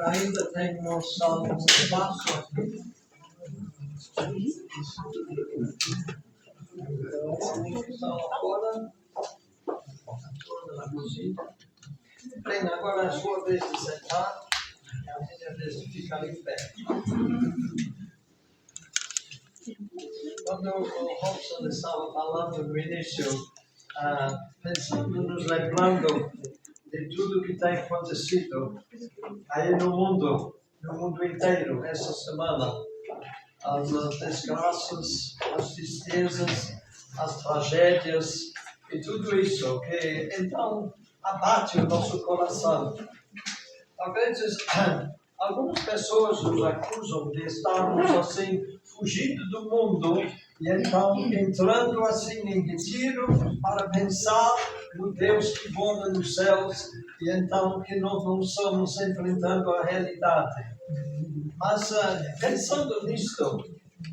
Ainda temos algum espaço aqui. Então, agora, na cozinha. Bem, agora é a sua vez de sentar e a minha vez de ficar em pé. Quando o Robson estava falando no início, pensando, nos lembrando de tudo que tem acontecido aí no mundo inteiro, essa semana, as desgraças, as tristezas, as tragédias e tudo isso que então abate o nosso coração. Às vezes, algumas pessoas nos acusam de estarmos assim, fugindo do mundo e então entrando assim em retiro para pensar no Deus que mora nos céus e então que nós não estamos enfrentando a realidade. Mas pensando nisto,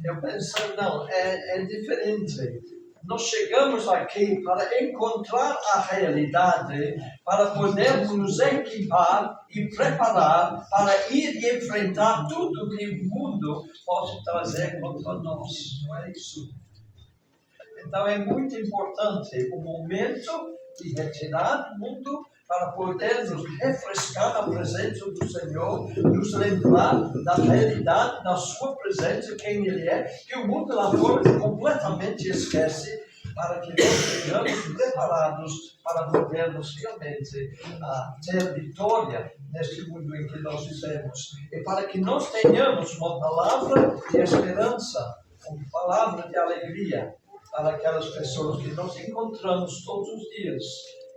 eu penso, não, é diferente. Nós chegamos aqui para encontrar a realidade, para podermos nos equipar e preparar para ir e enfrentar tudo que o mundo pode trazer contra nós. Não é isso? Então é muito importante o momento de retirar do mundo para podermos refrescar a presença do Senhor, nos lembrar da realidade, da sua presença, quem Ele é, que o mundo lá fora completamente esquece, para que nós sejamos preparados para podermos realmente ter vitória neste mundo em que nós vivemos. E para que nós tenhamos uma palavra de esperança, uma palavra de alegria para aquelas pessoas que nós encontramos todos os dias.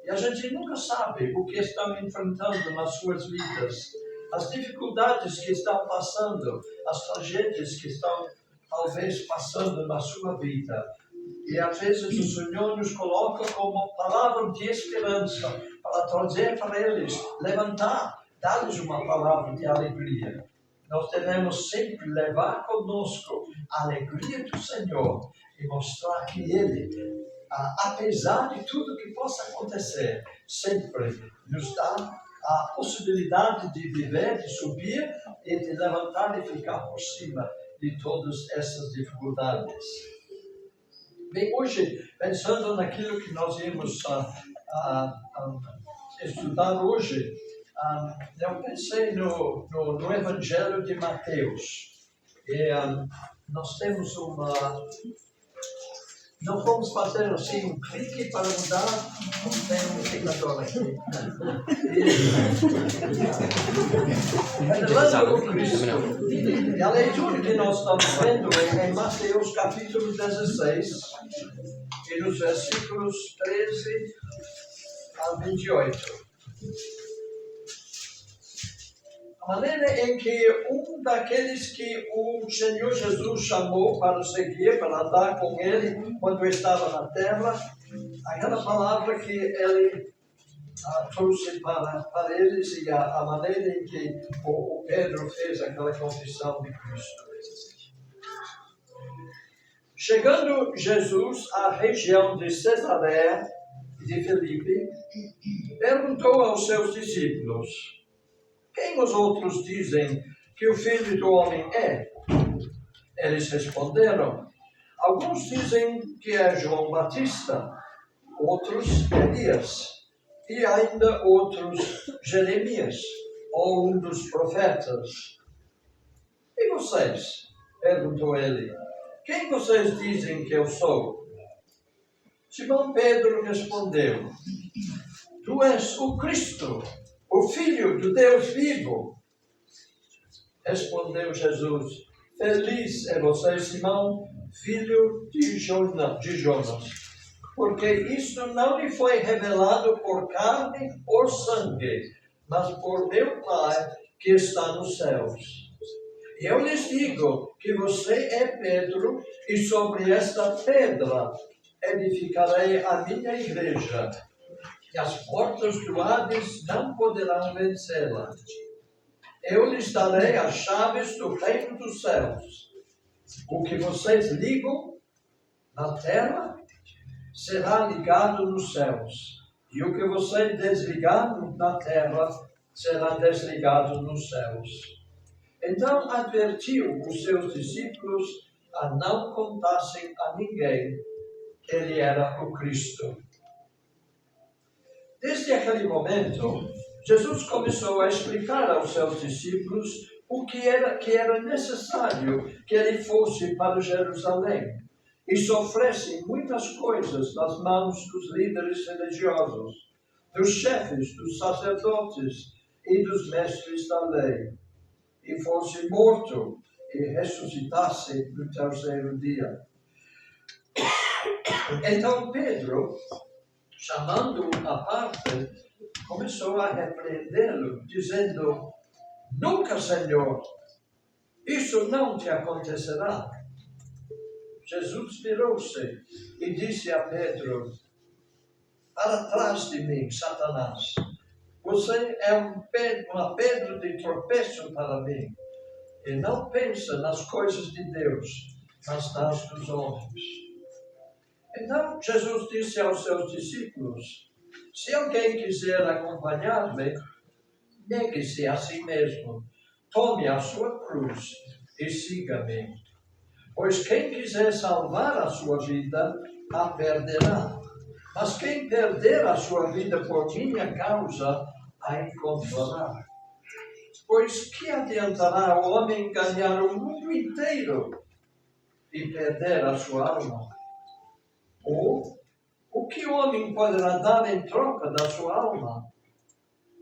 E a gente nunca sabe o que estão enfrentando nas suas vidas, as dificuldades que estão passando, as tragédias que estão talvez passando na sua vida. E às vezes o Senhor nos coloca como palavra de esperança para trazer para eles, levantar, dar-lhes uma palavra de alegria. Nós devemos sempre levar conosco a alegria do Senhor e mostrar que Ele, apesar de tudo que possa acontecer, sempre nos dá a possibilidade de viver, de subir e de levantar e ficar por cima de todas essas dificuldades. Bem, hoje, pensando naquilo que nós íamos estudar hoje, eu pensei no Evangelho de Mateus. E nós temos Nós vamos fazer assim um clique para mudar. Tem um indicador aqui. Revelando o Cristo. E a leitura que nós estamos vendo é em Mateus capítulo 16, e nos versículos 13 a 28. A maneira em que um daqueles que o Senhor Jesus chamou para seguir, para andar com Ele quando estava na terra, aquela palavra que Ele trouxe para eles e a maneira em que o Pedro fez aquela confissão de Cristo. Chegando Jesus à região de Cesareia de Filipe, perguntou aos seus discípulos: quem os outros dizem que o Filho do Homem é? Eles responderam: alguns dizem que é João Batista, outros Elias, e ainda outros Jeremias, ou um dos profetas. E vocês? Perguntou ele: quem vocês dizem que eu sou? Simão Pedro respondeu: tu és o Cristo, o Filho do Deus vivo. Respondeu Jesus: feliz é você, Simão, filho de Jonas, porque isto não lhe foi revelado por carne ou sangue, mas por meu Pai que está nos céus. Eu lhes digo que você é Pedro, e sobre esta pedra edificarei a minha igreja, e as portas do Hades não poderão vencê-la. Eu lhes darei as chaves do reino dos céus. O que vocês ligam na terra será ligado nos céus, e o que vocês desligarem na terra será desligado nos céus. Então advertiu os seus discípulos a não contassem a ninguém que ele era o Cristo. Desde aquele momento, Jesus começou a explicar aos seus discípulos o que era necessário que ele fosse para Jerusalém e sofresse muitas coisas nas mãos dos líderes religiosos, dos chefes, dos sacerdotes e dos mestres da lei, e fosse morto e ressuscitasse no terceiro dia. Então Pedro, chamando-o à parte, começou a repreendê-lo, dizendo: nunca, Senhor, isso não te acontecerá. Jesus virou-se e disse a Pedro: para trás de mim, Satanás, você é uma pedra de tropeço para mim, e não pensa nas coisas de Deus, mas nas dos homens. Então Jesus disse aos seus discípulos: se alguém quiser acompanhar-me, negue-se a si mesmo, tome a sua cruz e siga-me. Pois quem quiser salvar a sua vida, a perderá. Mas quem perder a sua vida por minha causa, a encontrará. Pois que adiantará o homem ganhar o mundo inteiro e perder a sua alma? Ou o que o homem poderá dar em troca da sua alma?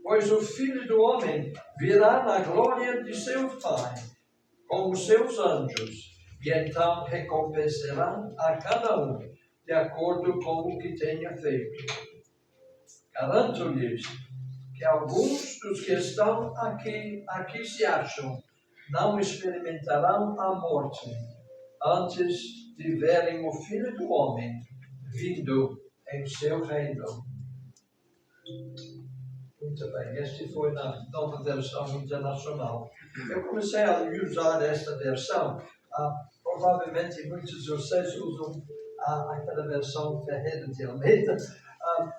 Pois o Filho do Homem virá na glória de seu Pai, com os seus anjos, e então recompensará a cada um, de acordo com o que tenha feito. Garanto-lhes que alguns dos que estão aqui se acham, não experimentarão a morte, antes de verem o Filho do Homem vindo em seu reino. Muito bem, este foi na nova versão internacional. Eu comecei a usar esta versão, provavelmente muitos de vocês usam aquela versão Ferreira de Almeida,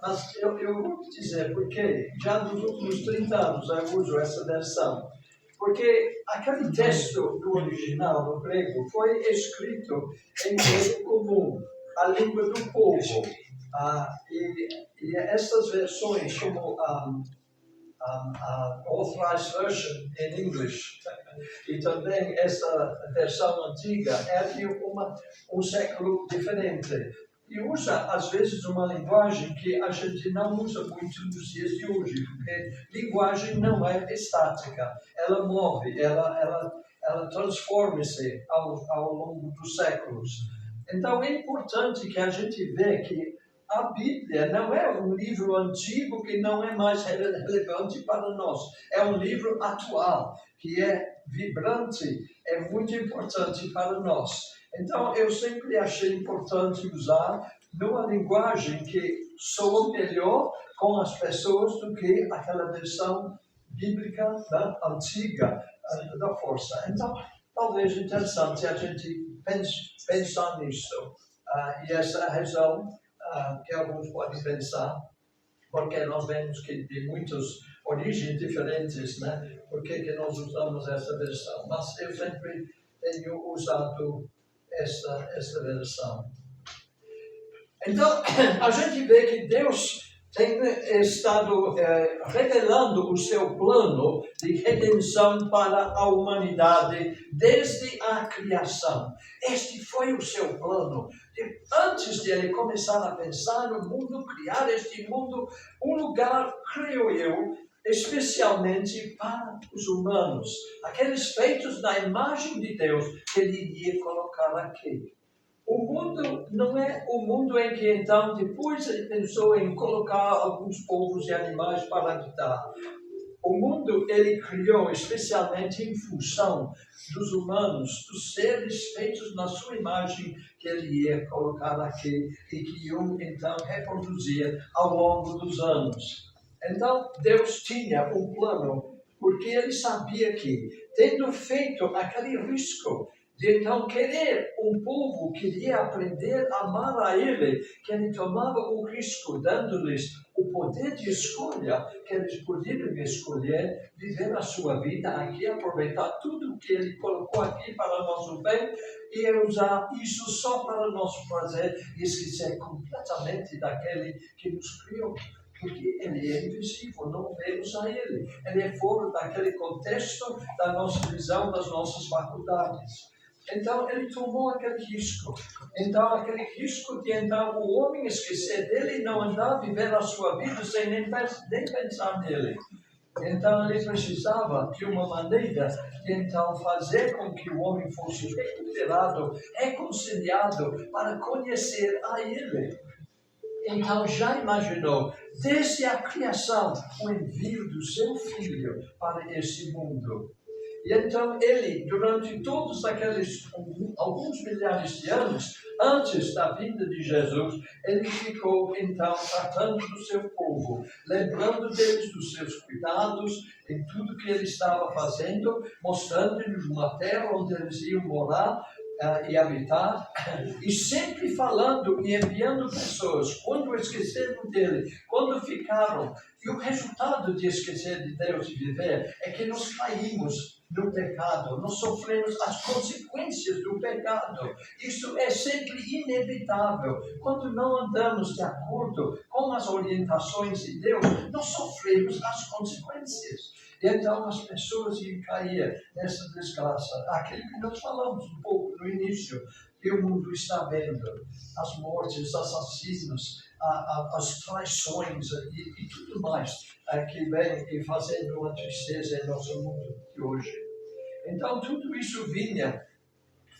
mas eu vou dizer porque já nos últimos 30 anos eu uso essa versão. Porque aquele texto do original, no grego, foi escrito em grego comum, a língua do povo. E essas versões, como Authorized Version in English, e também essa versão antiga, é de um século diferente. E usa, às vezes, uma linguagem que a gente não usa muito nos dias de hoje, porque linguagem não é estática, ela move, ela transforma-se ao longo dos séculos. Então, é importante que a gente veja que a Bíblia não é um livro antigo que não é mais relevante para nós. É um livro atual, que é vibrante, é muito importante para nós. Então, eu sempre achei importante usar numa linguagem que soa melhor com as pessoas do que aquela versão bíblica antiga da força. Então, talvez interessante a gente pensar nisso. E essa é a razão que alguns podem pensar, porque nós vemos que de muitas origens diferentes, né? Por que nós usamos essa versão? Mas eu sempre tenho usado esta versão. Então, a gente vê que Deus tem estado revelando o seu plano de redenção para a humanidade desde a criação. Este foi o seu plano. Antes de ele começar a pensar no mundo, criar este mundo, um lugar, creio eu, especialmente para os humanos, aqueles feitos na imagem de Deus que ele iria colocar aqui. O mundo não é o mundo em que então depois ele pensou em colocar alguns povos e animais para habitar. O mundo ele criou especialmente em função dos humanos, dos seres feitos na sua imagem que ele ia colocar aqui e que iam então reproduzir ao longo dos anos. Então Deus tinha um plano, porque ele sabia que, tendo feito aquele risco de então querer um povo que iria aprender a amar a ele, que ele tomava o risco, dando-lhes o poder de escolha, que eles poderiam escolher viver a sua vida aqui, aproveitar tudo que Ele colocou aqui para o nosso bem e usar isso só para o nosso prazer e esquecer completamente daquele que nos criou. Porque Ele é invisível, não vemos a Ele. Ele é fora daquele contexto da nossa visão, das nossas faculdades. Então, Ele tomou aquele risco. Então, aquele risco de então o homem esquecer dele e não andar, viver a sua vida sem nem pensar nele. Então, Ele precisava de uma maneira de então fazer com que o homem fosse recuperado, reconciliado, para conhecer a Ele. Então, já imaginou, desde a criação, o envio do seu Filho para esse mundo. E então Ele, durante todos aqueles alguns milhares de anos, antes da vinda de Jesus, Ele ficou então tratando do seu povo, lembrando deles dos seus cuidados, em tudo que Ele estava fazendo, mostrando-lhes uma terra onde eles iam morar, e habitar, e sempre falando e enviando pessoas, quando esqueceram dele, quando ficaram. E o resultado de esquecer de Deus e viver é que nós caímos no pecado, nós sofremos as consequências do pecado. Isso é sempre inevitável. Quando não andamos de acordo com as orientações de Deus, nós sofremos as consequências. E então as pessoas iam cair nessa desgraça. Aquilo que nós falamos um pouco no início, que o mundo está vendo. As mortes, os assassinos, as traições e tudo mais que vem e fazendo uma tristeza em nosso mundo de hoje. Então tudo isso vinha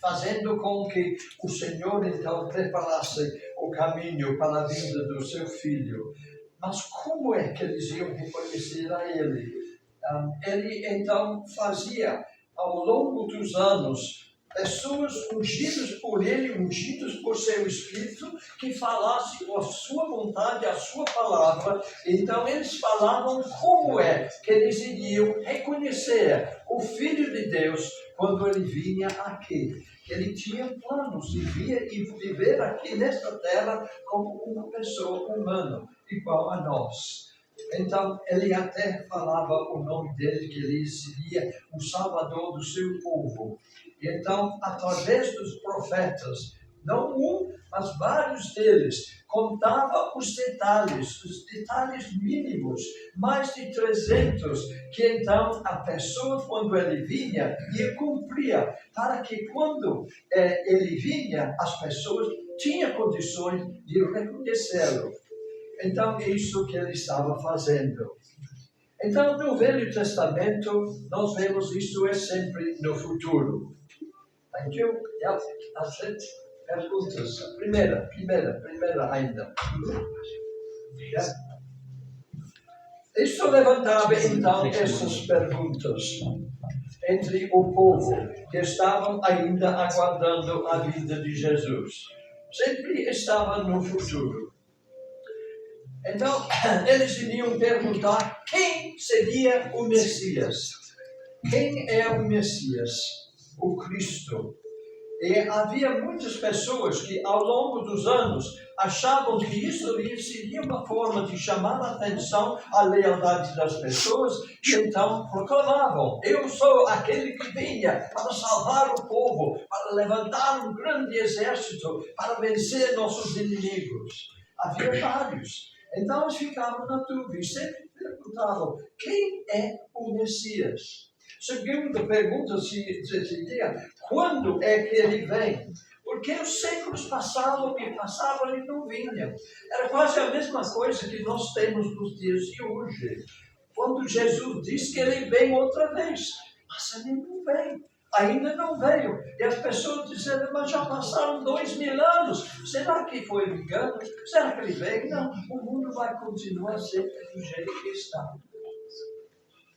fazendo com que o Senhor então preparasse o caminho para a vinda do seu Filho. Mas como é que eles iam reconhecer a Ele? Ele então fazia, ao longo dos anos, pessoas ungidas por Ele, ungidas por seu Espírito, que falassem a sua vontade, a sua palavra. Então eles falavam como é que eles iriam reconhecer o Filho de Deus quando Ele vinha aqui. Ele tinha planos de vir e viver aqui nesta terra como uma pessoa humana, igual a nós. Então, ele até falava o nome dele, que ele seria o Salvador do seu povo. E então, através dos profetas, não um, mas vários deles, contava os detalhes mínimos, mais de 300, que então a pessoa, quando ele vinha, ia cumprir, para que quando ele vinha, as pessoas tinham condições de reconhecê-lo. Então, é isso que ele estava fazendo. Então, no Velho Testamento, nós vemos isso é sempre no futuro. Thank you. Yeah, that's it. Perguntas. Primeira ainda. Yeah. Isso levantava, então, essas perguntas entre o povo que estavam ainda aguardando a vinda de Jesus. Sempre estava no futuro. Então, eles iriam perguntar quem seria o Messias. Quem é o Messias? O Cristo. E havia muitas pessoas que, ao longo dos anos, achavam que isso seria uma forma de chamar a atenção à lealdade das pessoas, e então proclamavam: eu sou aquele que vinha para salvar o povo, para levantar um grande exército, para vencer nossos inimigos. Havia vários. Então eles ficavam na dúvida e sempre perguntavam: quem é o Messias? Segunda pergunta seria: quando é que ele vem? Porque os séculos passavam e não vinha. Era quase a mesma coisa que nós temos nos dias de hoje. Quando Jesus diz que ele vem outra vez, mas ele não vem. Ainda não veio. E as pessoas disseram: mas já passaram 2000 anos. Será que foi um engano? Será que ele veio? Não. O mundo vai continuar sempre do jeito que está.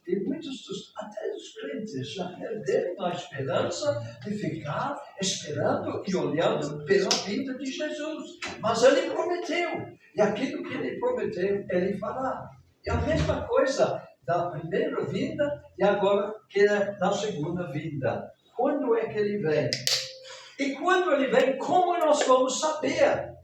E muitos, até os crentes, já perderam a esperança de ficar esperando e olhando pela vinda de Jesus. Mas ele prometeu. E aquilo que ele prometeu, ele fará. E a mesma coisa da primeira vinda e agora que é na segunda vinda. Quando é que ele vem? E quando ele vem, como nós vamos saber?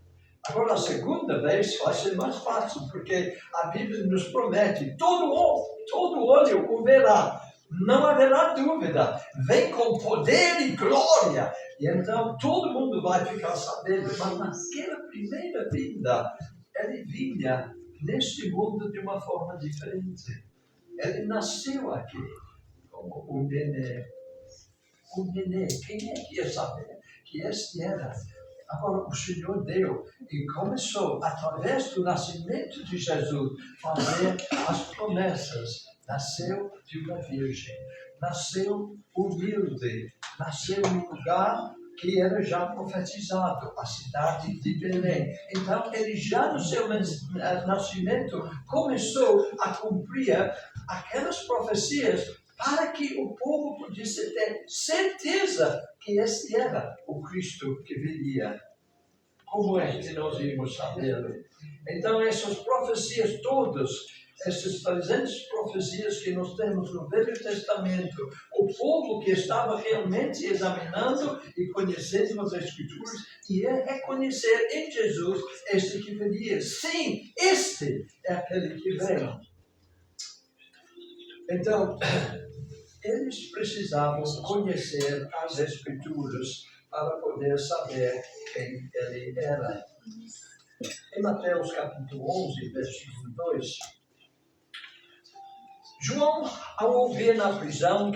Agora, a segunda vez vai ser mais fácil, porque a Bíblia nos promete, todo olho o verá, não haverá dúvida, vem com poder e glória, e então todo mundo vai ficar sabendo, mas naquela primeira vinda, ele vinha neste mundo de uma forma diferente. Ele nasceu aqui, como um nenê. Um nenê, quem é que ia saber que este era? Agora o Senhor deu e começou, através do nascimento de Jesus, a fazer as promessas. Nasceu de uma virgem, nasceu humilde, nasceu num lugar que era já profetizado, a cidade de Belém. Então, ele já no seu nascimento começou a cumprir aquelas profecias para que o povo pudesse ter certeza que este era o Cristo que viria. Como é que nós íamos saber? Então, essas profecias todas, essas 300 profecias que nós temos no Velho Testamento, o povo que estava realmente examinando e conhecendo as Escrituras, ia reconhecer em Jesus este que viria. Sim, este é aquele que veio. Então, eles precisavam conhecer as Escrituras para poder saber quem ele era. Em Mateus capítulo 11, versículo 2, João, ao ouvir na prisão o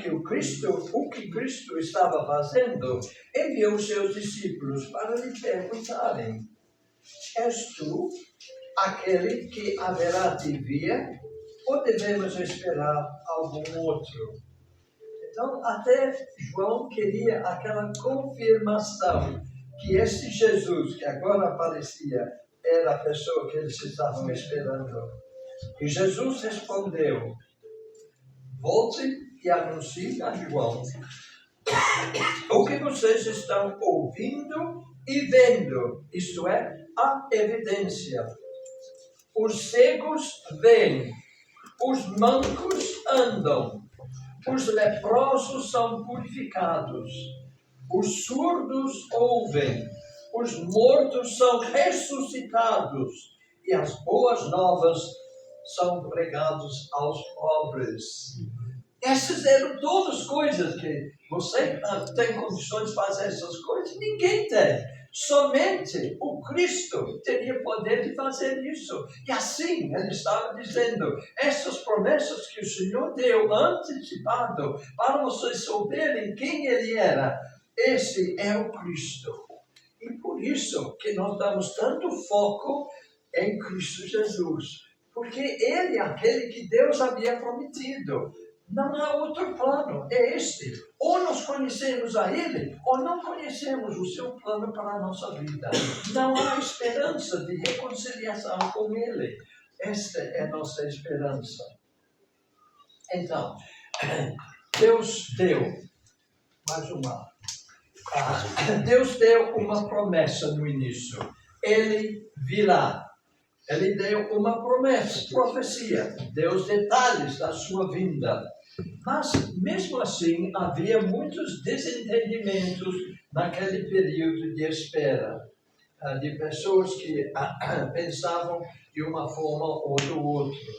que Cristo estava fazendo, enviou seus discípulos para lhe perguntarem: és tu aquele que haverá de vir, ou devemos esperar algum outro? Então, até João queria aquela confirmação que este Jesus, que agora aparecia, era a pessoa que eles estavam esperando. E Jesus respondeu: volte e anuncie a João o que vocês estão ouvindo e vendo, isto é, a evidência. Os cegos veem, os mancos andam, os leprosos são purificados, os surdos ouvem, os mortos são ressuscitados e as boas novas são pregadas aos pobres. Essas eram todas coisas que você tem condições de fazer essas coisas? Ninguém tem. Somente o Cristo teria poder de fazer isso. E assim, ele estava dizendo, essas promessas que o Senhor deu antecipado, para vocês souberem quem ele era, esse é o Cristo. E por isso que nós damos tanto foco em Cristo Jesus. Porque ele é aquele que Deus havia prometido. Não há outro plano, é este. Ou nós conhecemos a Ele, ou não conhecemos o seu plano para a nossa vida. Não há esperança de reconciliação com Ele. Esta é a nossa esperança. Então, Deus deu mais uma. Deus deu uma promessa no início. Ele virá. Ele deu uma promessa, profecia, deu os detalhes da sua vinda. Mas, mesmo assim, havia muitos desentendimentos naquele período de espera, de pessoas que pensavam de uma forma ou do outro.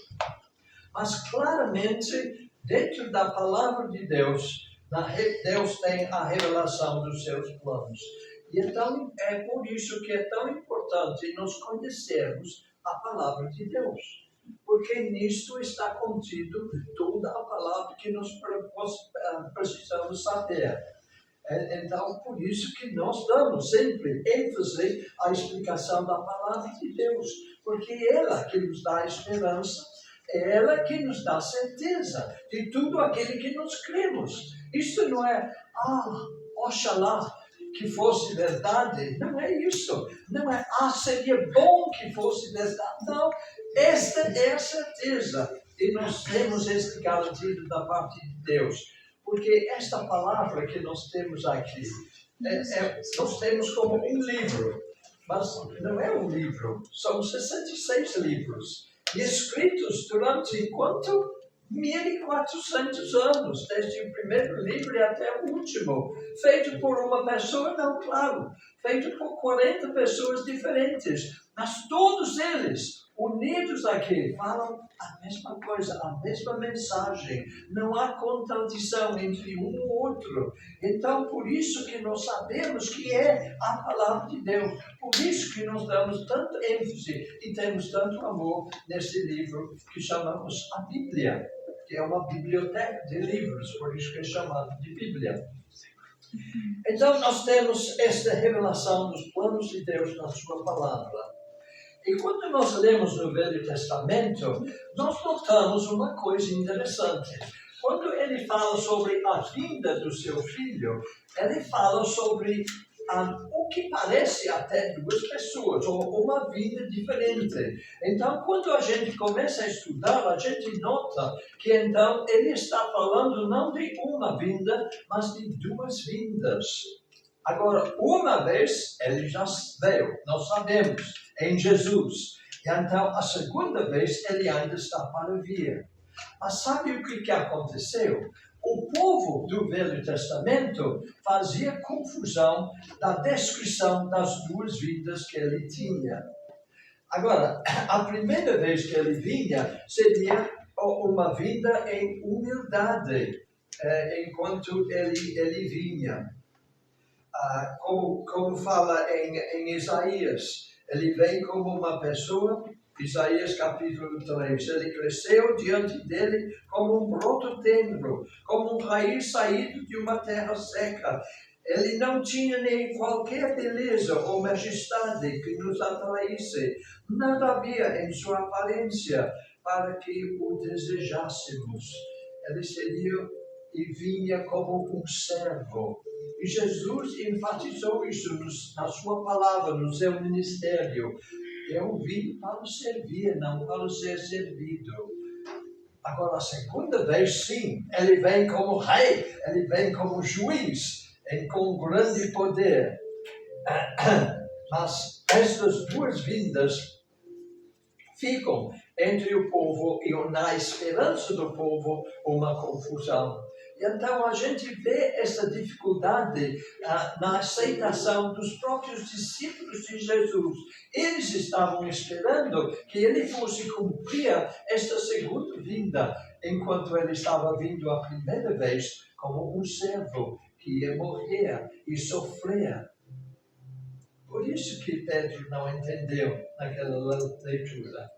Mas, claramente, dentro da palavra de Deus, Deus tem a revelação dos seus planos. E então, é por isso que é tão importante nós conhecermos a palavra de Deus. Porque nisto está contido toda a palavra que nós precisamos saber. Então, por isso que nós damos sempre ênfase à explicação da palavra de Deus. Porque é ela que nos dá esperança, é ela que nos dá certeza de tudo aquilo que nós cremos. Isso não é, oxalá que fosse verdade. Não é isso. Não é, seria bom que fosse verdade. Não, esta é a certeza. E nós temos este garantido da parte de Deus. Porque esta palavra que nós temos aqui, nós temos como um livro. Mas não é um livro. São 66 livros. E escritos durante quanto? 1400 anos, desde o primeiro livro até o último, feito por uma pessoa, não, claro, feito por 40 pessoas diferentes, mas todos eles, unidos aqui, falam a mesma coisa, a mesma mensagem, não há contradição entre um e outro. Então, por isso que nós sabemos que é a palavra de Deus, por isso que nós damos tanto ênfase e temos tanto amor nesse livro que chamamos a Bíblia, que é uma biblioteca de livros, por isso que é chamado de Bíblia. Então, nós temos esta revelação dos planos de Deus na sua palavra. E quando nós lemos no Velho Testamento, nós notamos uma coisa interessante. Quando ele fala sobre a vinda do seu filho, ele fala sobre o que parece até duas pessoas, ou uma vida diferente. Então, quando a gente começa a estudar, a gente nota que então ele está falando não de uma vinda, mas de duas vindas. Agora, uma vez ele já veio, nós sabemos, em Jesus. E então, a segunda vez ele ainda está para vir. Mas sabe o que aconteceu? O povo do Velho Testamento fazia confusão da descrição das duas vindas que ele tinha. Agora, a primeira vez que ele vinha seria uma vinda em humildade, enquanto ele vinha. Como fala em Isaías, ele vem como uma pessoa. Isaías capítulo 3, ele cresceu diante dele como um broto tenro, como um raiz saído de uma terra seca. Ele não tinha nem qualquer beleza ou majestade que nos atraísse. Nada havia em sua aparência para que o desejássemos. Ele seria e vinha como um servo. E Jesus enfatizou isso na sua palavra, no seu ministério. Eu vim para servir, não para ser servido. Agora, a segunda vez, sim, ele vem como rei, ele vem como juiz, com grande poder. Mas estas duas vindas ficam entre o povo e na esperança do povo uma confusão. E então a gente vê essa dificuldade na aceitação dos próprios discípulos de Jesus. Eles estavam esperando que ele fosse cumprir esta segunda vinda, enquanto ele estava vindo a primeira vez como um servo que ia morrer e sofrer. Por isso que Pedro não entendeu naquela leitura.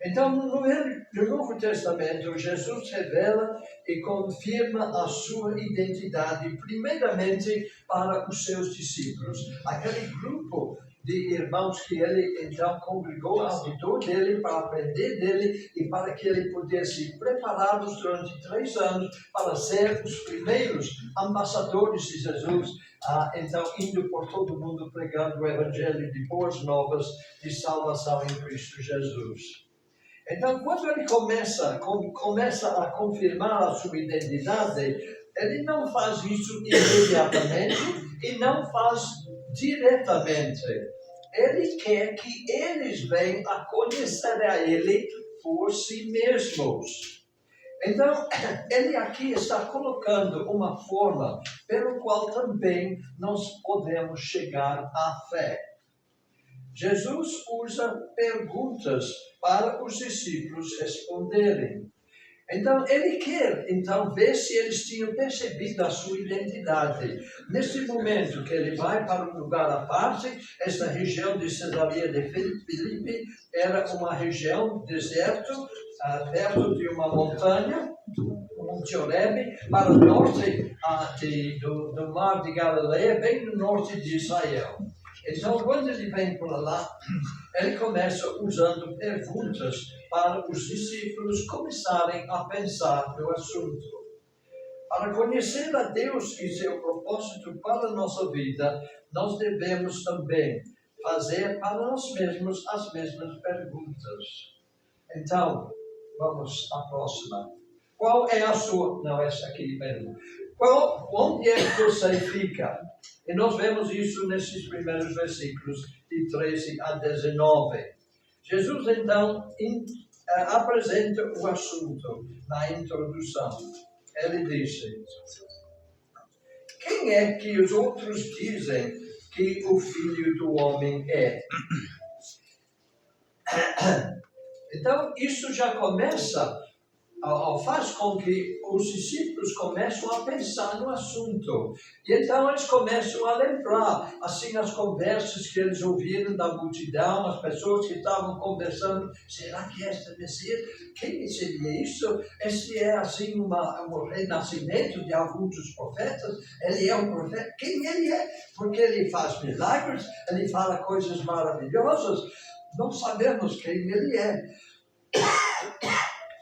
Então, no Novo Testamento, Jesus revela e confirma a sua identidade, primeiramente para os seus discípulos. Aquele grupo de irmãos que ele então congregou ao redor dele para aprender dele e para que ele pudesse prepará-los durante 3 anos para ser os primeiros embaixadores de Jesus, então indo por todo o mundo pregando o evangelho de boas novas de salvação em Cristo Jesus. Então, quando ele começa a confirmar a sua identidade, ele não faz isso imediatamente e não faz diretamente. Ele quer que eles venham a conhecer a ele por si mesmos. Então, ele aqui está colocando uma forma pela qual também nós podemos chegar à fé. Jesus usa perguntas para os discípulos responderem. Então, ele quer ver se eles tinham percebido a sua identidade. Nesse momento que ele vai para um lugar à parte, esta região de Cesareia de Filipe era uma região deserto, perto de uma montanha, Monte Horebe, para o norte do Mar de Galileia, bem no norte de Israel. Então, quando ele vem para lá, ele começa usando perguntas para os discípulos começarem a pensar no assunto. Para conhecer a Deus e seu propósito para a nossa vida, nós devemos também fazer para nós mesmos as mesmas perguntas. Então, vamos à próxima. Qual é a sua... Não, essa aqui mesmo. Onde é que você fica? E nós vemos isso nesses primeiros versículos, de 13 a 19. Jesus, então, apresenta o assunto na introdução. Ele disse: quem é que os outros dizem que o Filho do Homem é? Então, isso já começa, faz com que os discípulos começam a pensar no assunto. E então eles começam a lembrar, assim, as conversas que eles ouviram da multidão, as pessoas que estavam conversando. Será que este Messias, quem seria isso? Esse é, assim, um renascimento de alguns dos profetas? Ele é um profeta? Quem ele é? Porque ele faz milagres, ele fala coisas maravilhosas. Não sabemos quem ele é.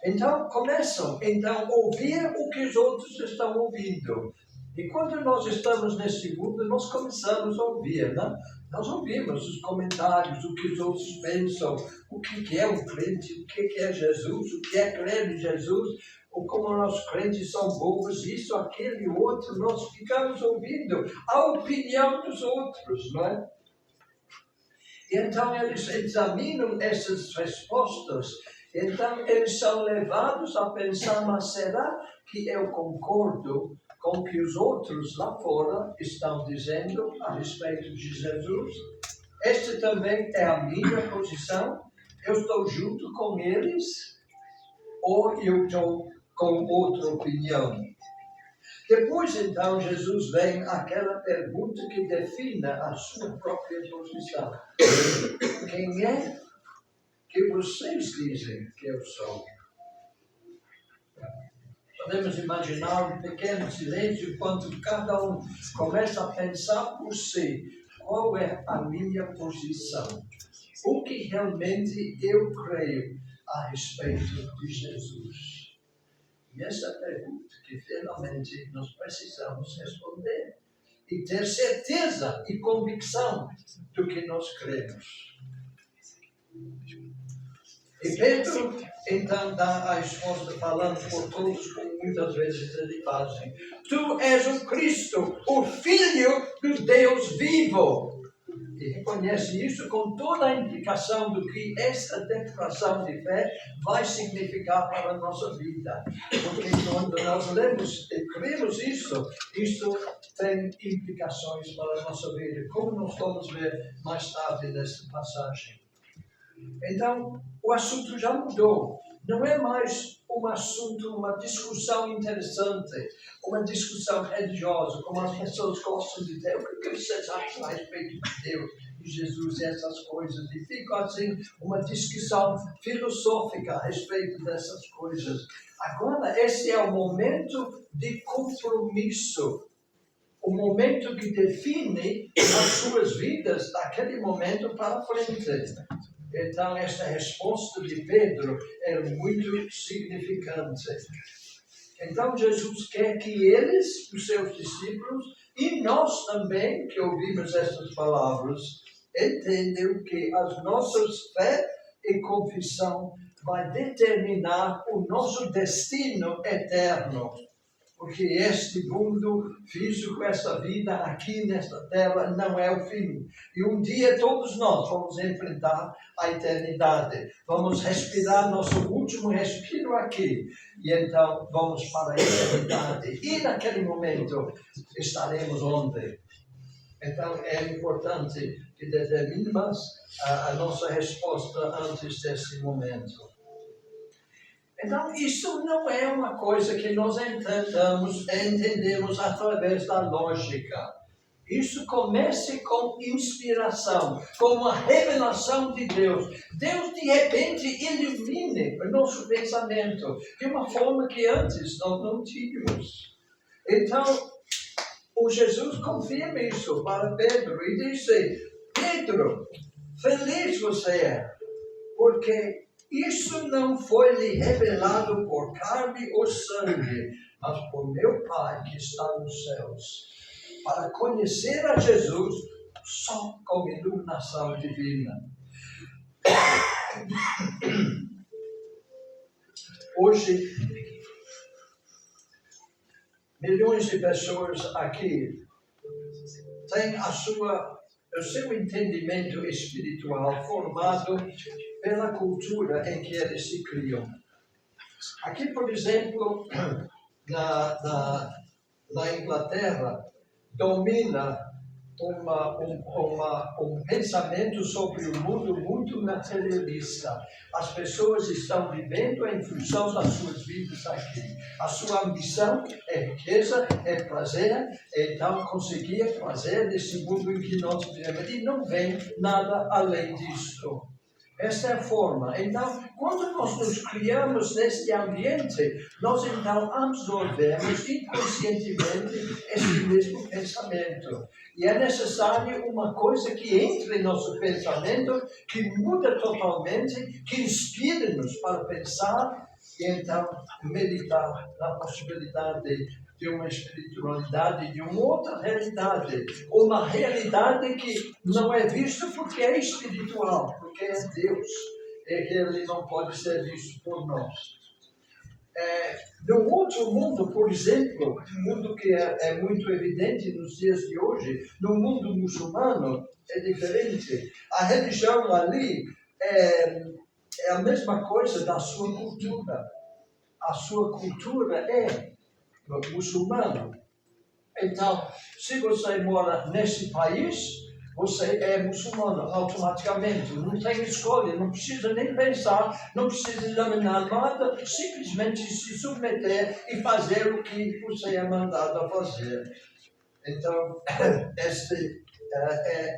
Então, começam a ouvir o que os outros estão ouvindo. E quando nós estamos nesse mundo, nós começamos a ouvir, né? Nós ouvimos os comentários, o que os outros pensam, o que é um crente, o que é Jesus, o que é crer em Jesus, ou como os crentes são bobos, isso, aquele, outro. Nós ficamos ouvindo a opinião dos outros, não é? E então eles examinam essas respostas. Então eles são levados a pensar, mas será que eu concordo com o que os outros lá fora estão dizendo a respeito de Jesus? Esta também é a minha posição? Eu estou junto com eles? Ou eu estou com outra opinião? Depois, então, Jesus vem àquela pergunta que define a sua própria posição. Quem é que vocês dizem que eu sou? Podemos imaginar um pequeno silêncio enquanto cada um começa a pensar por si. Qual é a minha posição? O que realmente eu creio a respeito de Jesus? E essa pergunta que finalmente nós precisamos responder e ter certeza e convicção do que nós cremos. E Pedro, então, dá a resposta falando por todos, como muitas vezes ele faz. Tu és o Cristo, o Filho do Deus vivo. E reconhece isso com toda a implicação do que esta declaração de fé vai significar para a nossa vida. Porque quando nós lemos e cremos isso tem implicações para a nossa vida, como nós vamos ver mais tarde nesta passagem. Então, o assunto já mudou. Não é mais um assunto, uma discussão interessante, uma discussão religiosa, como as pessoas gostam de ter. O que vocês acham a respeito de Deus, de Jesus e essas coisas? E fica assim uma discussão filosófica a respeito dessas coisas. Agora, esse é o momento de compromisso. O momento que define as suas vidas daquele momento para frente. Então, esta resposta de Pedro é muito significante. Então, Jesus quer que eles, os seus discípulos, e nós também, que ouvimos estas palavras, entendam que as nossas fé e confissão vai determinar o nosso destino eterno. Porque este mundo físico, esta vida aqui nesta terra, não é o fim. E um dia todos nós vamos enfrentar a eternidade. Vamos respirar nosso último respiro aqui. E então vamos para a eternidade. E naquele momento estaremos onde? Então é importante que determinemos a nossa resposta antes desse momento. Então, isso não é uma coisa que nós entendemos através da lógica. Isso começa com inspiração, com uma revelação de Deus. Deus, de repente, ilumina o nosso pensamento de uma forma que antes nós não tínhamos. Então, o Jesus confirma isso para Pedro e disse: Pedro, feliz você é, porque isso não foi lhe revelado por carne ou sangue, mas por meu Pai que está nos céus. Para conhecer a Jesus só com iluminação divina. Hoje, milhões de pessoas aqui têm o seu entendimento espiritual formado pela cultura em que eles se criam. Aqui, por exemplo, na Inglaterra, domina um pensamento sobre o mundo muito materialista. As pessoas estão vivendo em função das suas vidas aqui. A sua ambição é riqueza, é prazer, então conseguir prazer desse mundo em que nós vivemos. E não vem nada além disso. Esta é a forma. Então, quando nós nos criamos neste ambiente, nós então absorvemos inconscientemente este mesmo pensamento. E é necessário uma coisa que entre em nosso pensamento, que muda totalmente, que inspire-nos para pensar e então meditar na possibilidade de uma espiritualidade, de uma outra realidade. Uma realidade que não é vista porque é espiritual, porque é Deus. É que ele não pode ser visto por nós. No outro mundo, por exemplo, um mundo que é muito evidente nos dias de hoje, no mundo muçulmano, é diferente. A religião ali é a mesma coisa da sua cultura. A sua cultura é muçulmano. Então, se você mora nesse país, você é muçulmano automaticamente. Não tem escolha, não precisa nem pensar, não precisa examinar nada, simplesmente se submeter e fazer o que você é mandado a fazer. Então, esta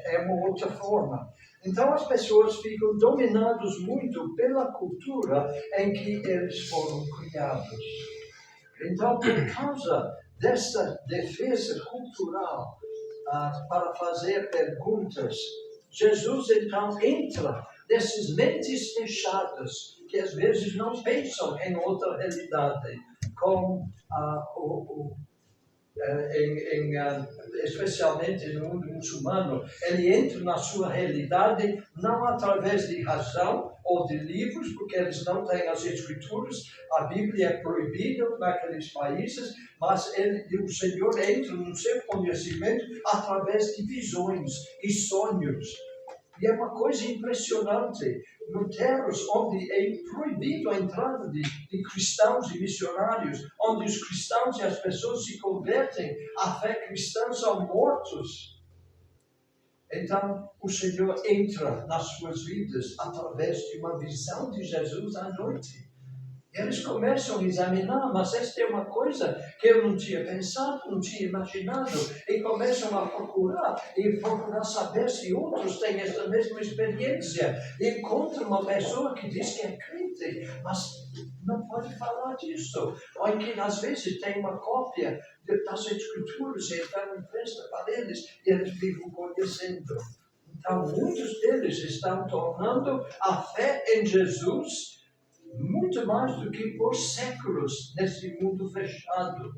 é uma outra forma. Então, as pessoas ficam dominadas muito pela cultura em que eles foram criados. Então, por causa dessa defesa cultural para fazer perguntas, Jesus então entra nessas mentes fechadas que às vezes não pensam em outra realidade, como especialmente no mundo muçulmano, ele entra na sua realidade não através de razão ou de livros, porque eles não têm as escrituras, a Bíblia é proibida naqueles países, mas o Senhor entra no seu conhecimento através de visões e sonhos. E é uma coisa impressionante. No terros onde é proibido a entrada de cristãos e missionários, onde os cristãos e as pessoas se convertem à fé cristã são mortos. Então, o Senhor entra nas suas vidas através de uma visão de Jesus à noite. Eles começam a examinar, mas esta é uma coisa que eu não tinha pensado, não tinha imaginado. E começam a procurar saber se outros têm essa mesma experiência. E encontram uma pessoa que diz que é crente, mas não pode falar disso. Ou em que às vezes tem uma cópia das escrituras e então empresta para eles e eles ficam conhecendo. Então, muitos deles estão tornando a fé em Jesus muito mais do que por séculos nesse mundo fechado.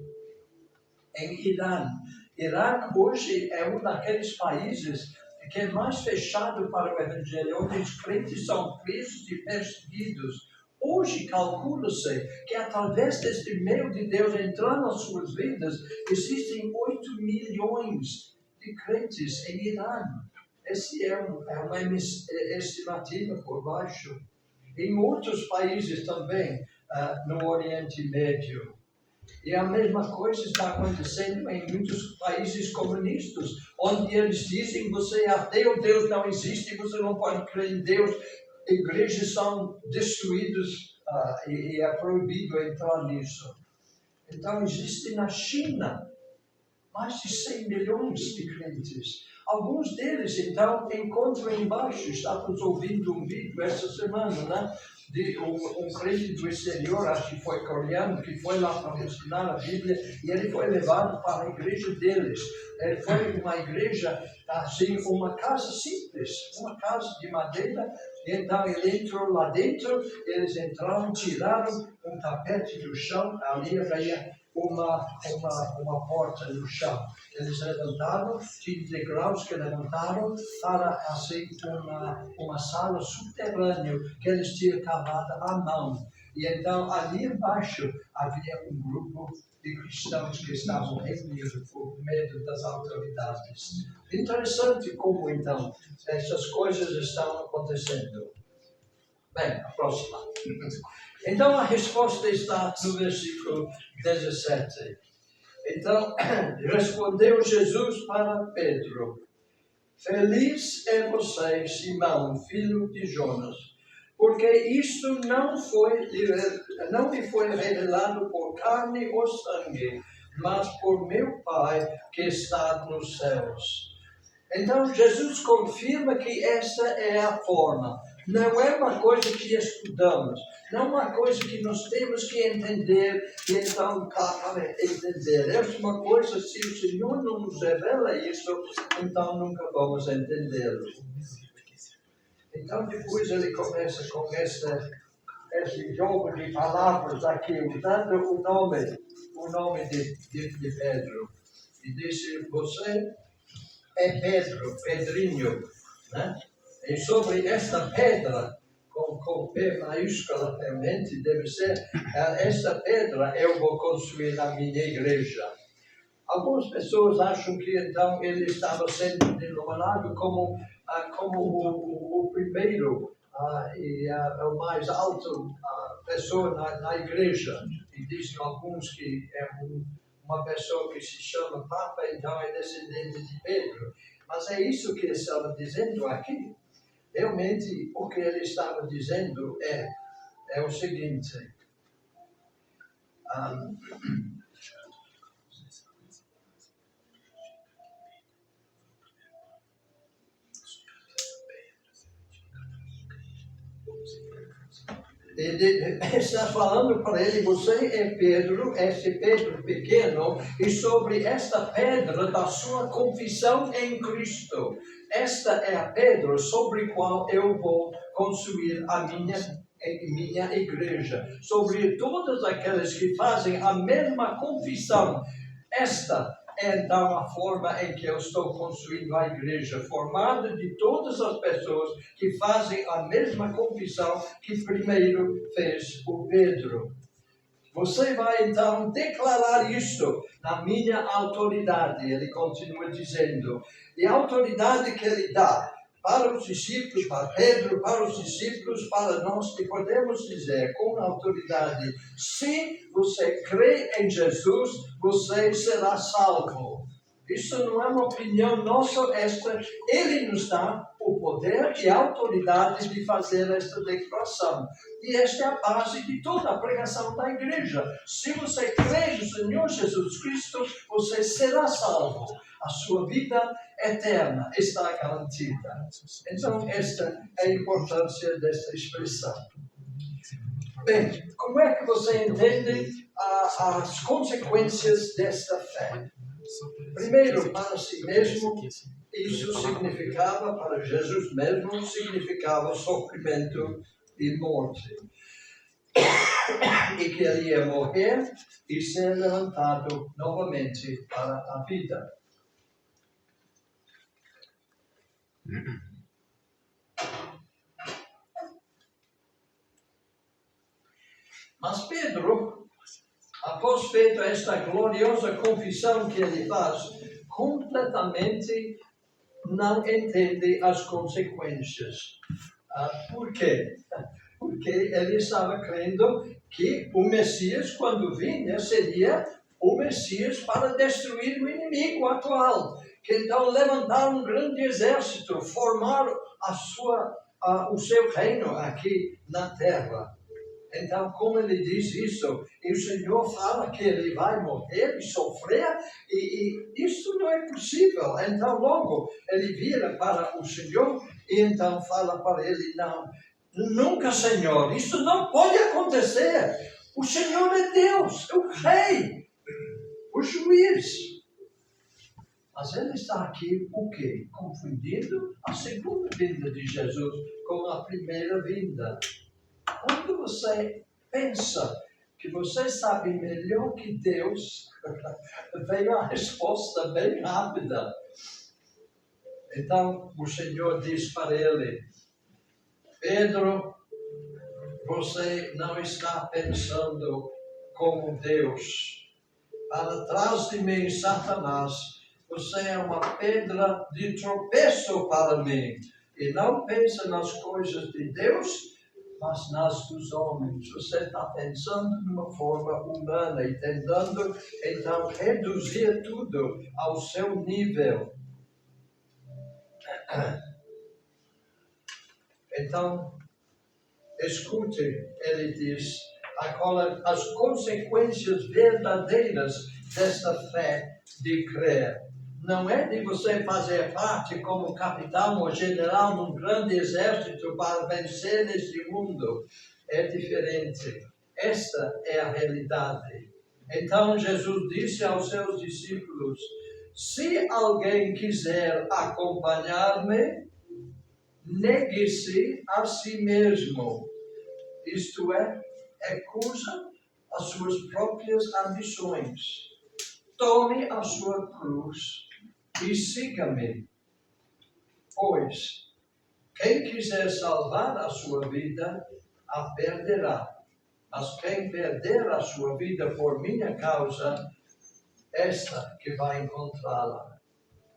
Em Irã. Irã hoje é um daqueles países que é mais fechado para o Evangelho, onde os crentes são presos e perseguidos. Hoje calcula-se que através deste meio de Deus entrar nas suas vidas, existem 8 milhões de crentes em Irã. Essa é uma estimativa por baixo. Em outros países também, no Oriente Médio. E a mesma coisa está acontecendo em muitos países comunistas, onde eles dizem, você é ateu, Deus não existe, você não pode crer em Deus, igrejas são destruídas e é proibido entrar nisso. Então existe na China mais de 100 milhões de crentes. Alguns deles, então, encontram embaixo, estávamos ouvindo um vídeo essa semana, né? De um crente do exterior, acho que foi coreano, que foi lá para ensinar a Bíblia, e ele foi levado para a igreja deles. Ele foi uma igreja, assim, uma casa simples, uma casa de madeira, e então ele entrou lá dentro, eles entraram, tiraram um tapete do chão, ali havia uma porta no chão. Eles levantaram, tinha degraus que levantaram para assim uma sala subterrânea que eles tinham cavado à mão. E então ali embaixo havia um grupo de cristãos que estavam reunidos por medo das autoridades. Interessante como então essas coisas estão acontecendo. Bem, a próxima. Então a resposta está no versículo 17. Então respondeu Jesus para Pedro: Feliz é você, Simão, filho de Jonas, porque isto não lhe foi revelado por carne ou sangue, mas por meu Pai que está nos céus. Então Jesus confirma que esta é a forma. Não é uma coisa que estudamos, não é uma coisa que nós temos que entender e então para entender. É uma coisa, se o Senhor não nos revela isso, então nunca vamos entendê-lo. Então depois ele começa com esse jogo de palavras aqui, usando o nome de Pedro. E disse: você é Pedro, Pedrinho, né? E sobre esta pedra, com P maiúscula realmente, deve ser, esta pedra eu vou construir a minha igreja. Algumas pessoas acham que então ele estava sendo denominado como o primeiro e o mais alto pessoa na igreja. E dizem alguns que é uma pessoa que se chama Papa, então é descendente de Pedro. Mas é isso que ele estava dizendo aqui. Realmente, o que ele estava dizendo é o seguinte. Ele está falando para ele: você é Pedro, esse Pedro pequeno, e sobre esta pedra da sua confissão em Cristo. Esta é a pedra sobre a qual eu vou construir a minha igreja. Sobre todos aqueles que fazem a mesma confissão. Esta é então a forma em que eu estou construindo a igreja, formada de todas as pessoas que fazem a mesma confissão que primeiro fez o Pedro. Você vai então declarar isto na minha autoridade, ele continua dizendo. E a autoridade que ele dá para os discípulos, para Pedro, para os discípulos, para nós, que podemos dizer com autoridade: se você crê em Jesus, você será salvo. Isso não é uma opinião nossa, ele nos dá o poder e a autoridade de fazer esta declaração. E esta é a base de toda a pregação da igreja. Se você crê no Senhor Jesus Cristo, você será salvo. A sua vida eterna está garantida. Então, esta é a importância desta expressão. Bem, como é que você entende as consequências desta fé? Primeiro, para si mesmo, isso significava, para Jesus mesmo, significava sofrimento e morte. E que ele ia morrer e ser levantado novamente para a vida. Mas Pedro, após feita esta gloriosa confissão que ele faz, completamente não entende as consequências. Por quê? Porque ele estava crendo que o Messias, quando vinha, seria o Messias para destruir o inimigo atual. Que então levantar um grande exército, formar o seu reino aqui na terra. Então, como ele diz isso, e o Senhor fala que ele vai morrer e sofrer, e isso não é possível. Então, logo, ele vira para o Senhor e então fala para ele: não, nunca, Senhor, isso não pode acontecer. O Senhor é Deus, o Rei, o Juiz. Mas ele está aqui, o quê? Confundindo a segunda vinda de Jesus com a primeira vinda. Quando você pensa que você sabe melhor que Deus, veio a resposta bem rápida. Então, o Senhor diz para ele: Pedro, você não está pensando como Deus. Para trás de mim, Satanás, você é uma pedra de tropeço para mim. E não pensa nas coisas de Deus, mas nas dos homens. Você está pensando de uma forma humana e tentando, então, reduzir tudo ao seu nível. Então, escute, ele diz, agora as consequências verdadeiras desta fé de crer. Não é de você fazer parte como capitão ou general num grande exército para vencer este mundo. É diferente. Esta é a realidade. Então Jesus disse aos seus discípulos, se alguém quiser acompanhar-me, negue-se a si mesmo. Isto é, recusa as suas próprias ambições. Tome a sua cruz e siga-me. Pois, quem quiser salvar a sua vida, a perderá. Mas quem perder a sua vida por minha causa, esta que vai encontrá-la.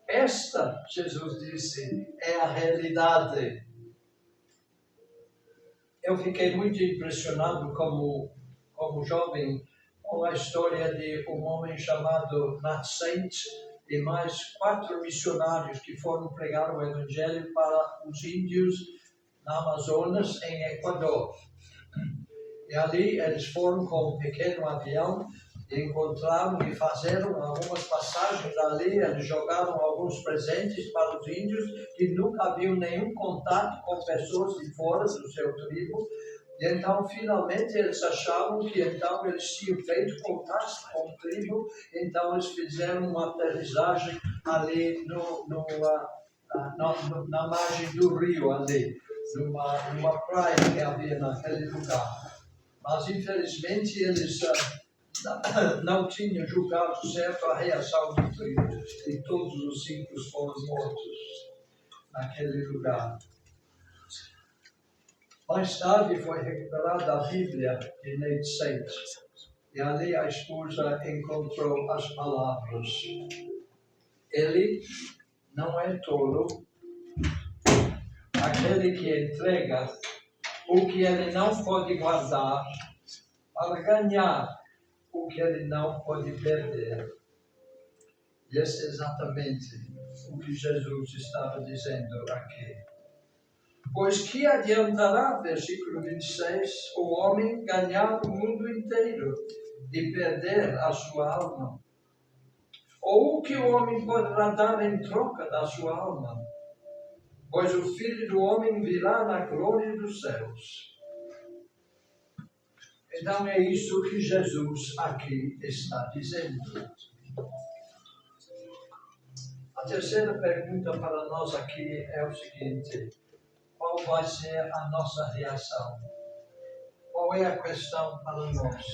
Esta, Jesus disse, é a realidade. Eu fiquei muito impressionado como jovem com a história de um homem chamado Nat Saint e mais 4 missionários que foram pregar o Evangelho para os índios na Amazonas, em Equador. E ali eles foram com um pequeno avião e encontraram e fizeram algumas passagens ali, eles jogaram alguns presentes para os índios que nunca haviam nenhum contato com pessoas de fora do seu tribo. E então, finalmente, eles achavam que então eles tinham feito contato com o tribo, então eles fizeram uma aterrissagem ali na margem do rio, ali, numa praia que havia naquele lugar. Mas, infelizmente, eles não tinham julgado certo a reação do tribo, e todos os 5 foram mortos naquele lugar. Mais tarde foi recuperada a Bíblia de Nat Saint, e ali a esposa encontrou as palavras. Ele não é tolo, aquele que entrega o que ele não pode guardar para ganhar o que ele não pode perder. E esse é exatamente o que Jesus estava dizendo aqui. Pois que adiantará, versículo 26, o homem ganhar o mundo inteiro e perder a sua alma? Ou o que o homem poderá dar em troca da sua alma? Pois o Filho do Homem virá na glória dos céus. Então é isso que Jesus aqui está dizendo. A terceira pergunta para nós aqui é o seguinte: qual vai ser a nossa reação? Qual é a questão para nós?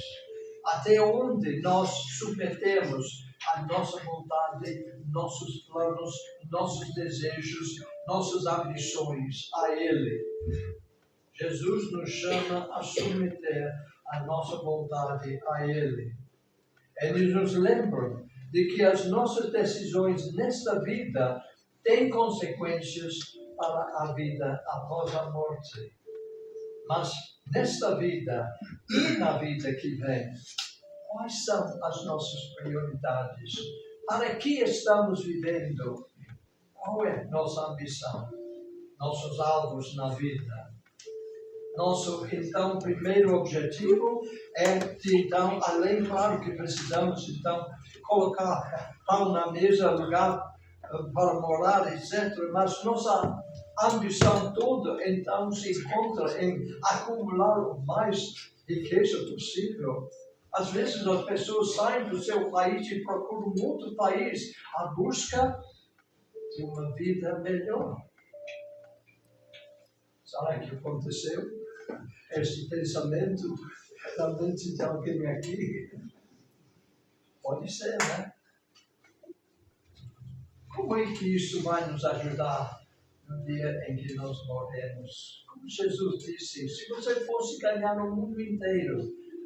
Até onde nós submetemos a nossa vontade, nossos planos, nossos desejos, nossas ambições a Ele? Jesus nos chama a submeter a nossa vontade a Ele. Eles nos lembram de que as nossas decisões nesta vida têm consequências para a vida após a morte. Mas nesta vida e na vida que vem, quais são as nossas prioridades? Para que estamos vivendo? Qual é nossa ambição? Nossos alvos na vida? Nosso, então, primeiro objetivo é de, então, além, claro que precisamos, então, colocar pão na mesa, lugar para morar, etc. Mas nossa ambição toda, então, se encontra em acumular o mais riqueza possível. Às vezes as pessoas saem do seu país e procuram um outro país à busca de uma vida melhor. Sabe o que aconteceu? Este pensamento na mente de alguém aqui pode ser, né? Como é que isso vai nos ajudar no dia em que nós morremos? Como Jesus disse, se você fosse ganhar o mundo inteiro,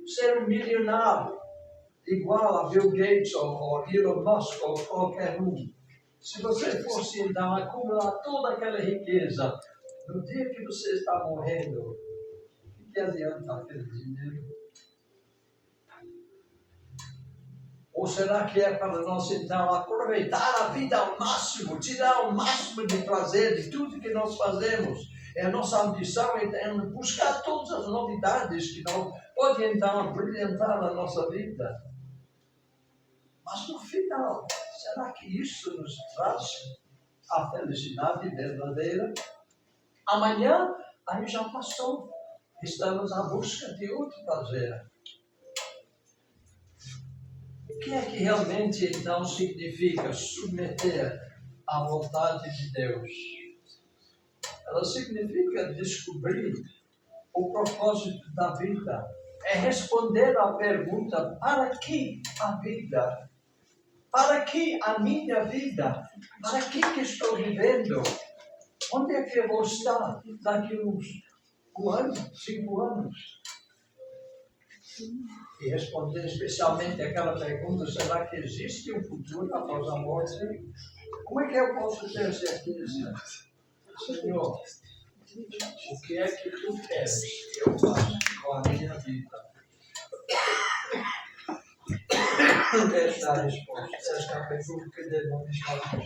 ser um milionário, igual a Bill Gates ou Elon Musk ou qualquer um, se você fosse então acumular toda aquela riqueza, no dia que você está morrendo, o que adianta aquele dinheiro? Ou será que é para nós, então, aproveitar a vida ao máximo, tirar o máximo de prazer de tudo que nós fazemos? É a nossa ambição é buscar todas as novidades que não podem, então, brilhantar a nossa vida. Mas, no final, será que isso nos traz a felicidade verdadeira? Amanhã, aí já passou. Estamos à busca de outro prazer. O que é que realmente, então, significa submeter à vontade de Deus? Ela significa descobrir o propósito da vida. É responder à pergunta: para que a vida? Para que a minha vida? Para que estou vivendo? Onde é que eu vou estar daqui a uns 1 ano, 5 anos? E responder especialmente aquela pergunta: será que existe um futuro após a morte? Como é que eu posso ter certeza? Senhor, o que é que tu queres que eu faça com a minha vida? Esta é a resposta, esta é a pergunta que devemos fazer.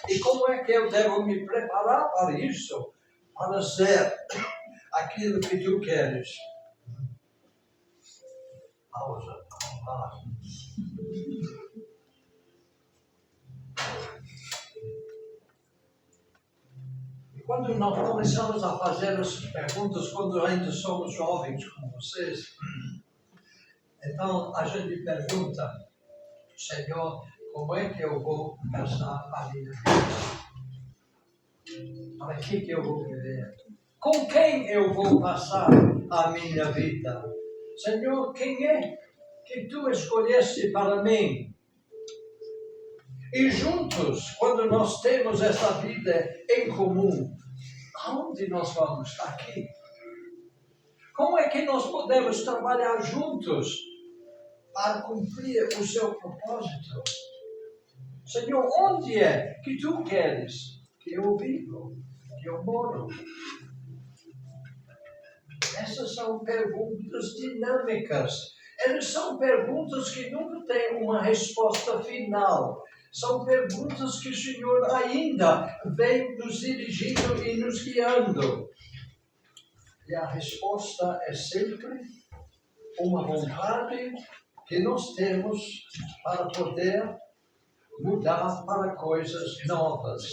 E como é que eu devo me preparar para isso? Para ser aquilo que tu queres? Pausa. E quando nós começamos a fazer essas perguntas, quando ainda somos jovens como vocês, então a gente pergunta: Senhor, como é que eu vou gastar a minha vida? Para que eu vou viver? Com quem eu vou passar a minha vida? Senhor, quem é que tu escolheste para mim? E juntos, quando nós temos essa vida em comum, aonde nós vamos estar aqui? Como é que nós podemos trabalhar juntos para cumprir o seu propósito? Senhor, onde é que tu queres que eu vivo, que eu moro? Essas são perguntas dinâmicas. Elas são perguntas que nunca têm uma resposta final. São perguntas que o Senhor ainda vem nos dirigindo e nos guiando. E a resposta é sempre uma vontade que nós temos para poder mudar para coisas novas.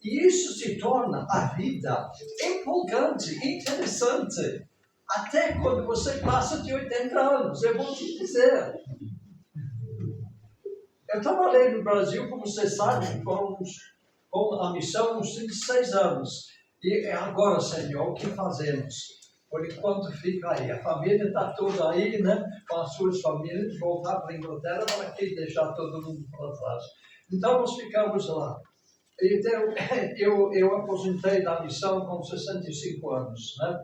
E isso se torna a vida empolgante, interessante. Até quando você passa de 80 anos, eu vou te dizer. Eu trabalhei no Brasil, como você sabe, com a missão uns 26 anos. E agora, Senhor, o que fazemos? Por enquanto fica aí. A família está toda aí, né? Com as suas famílias, voltar para a Inglaterra para que deixar todo mundo para trás. Então, nós ficamos lá. Então, eu aposentei da missão com 65 anos, né?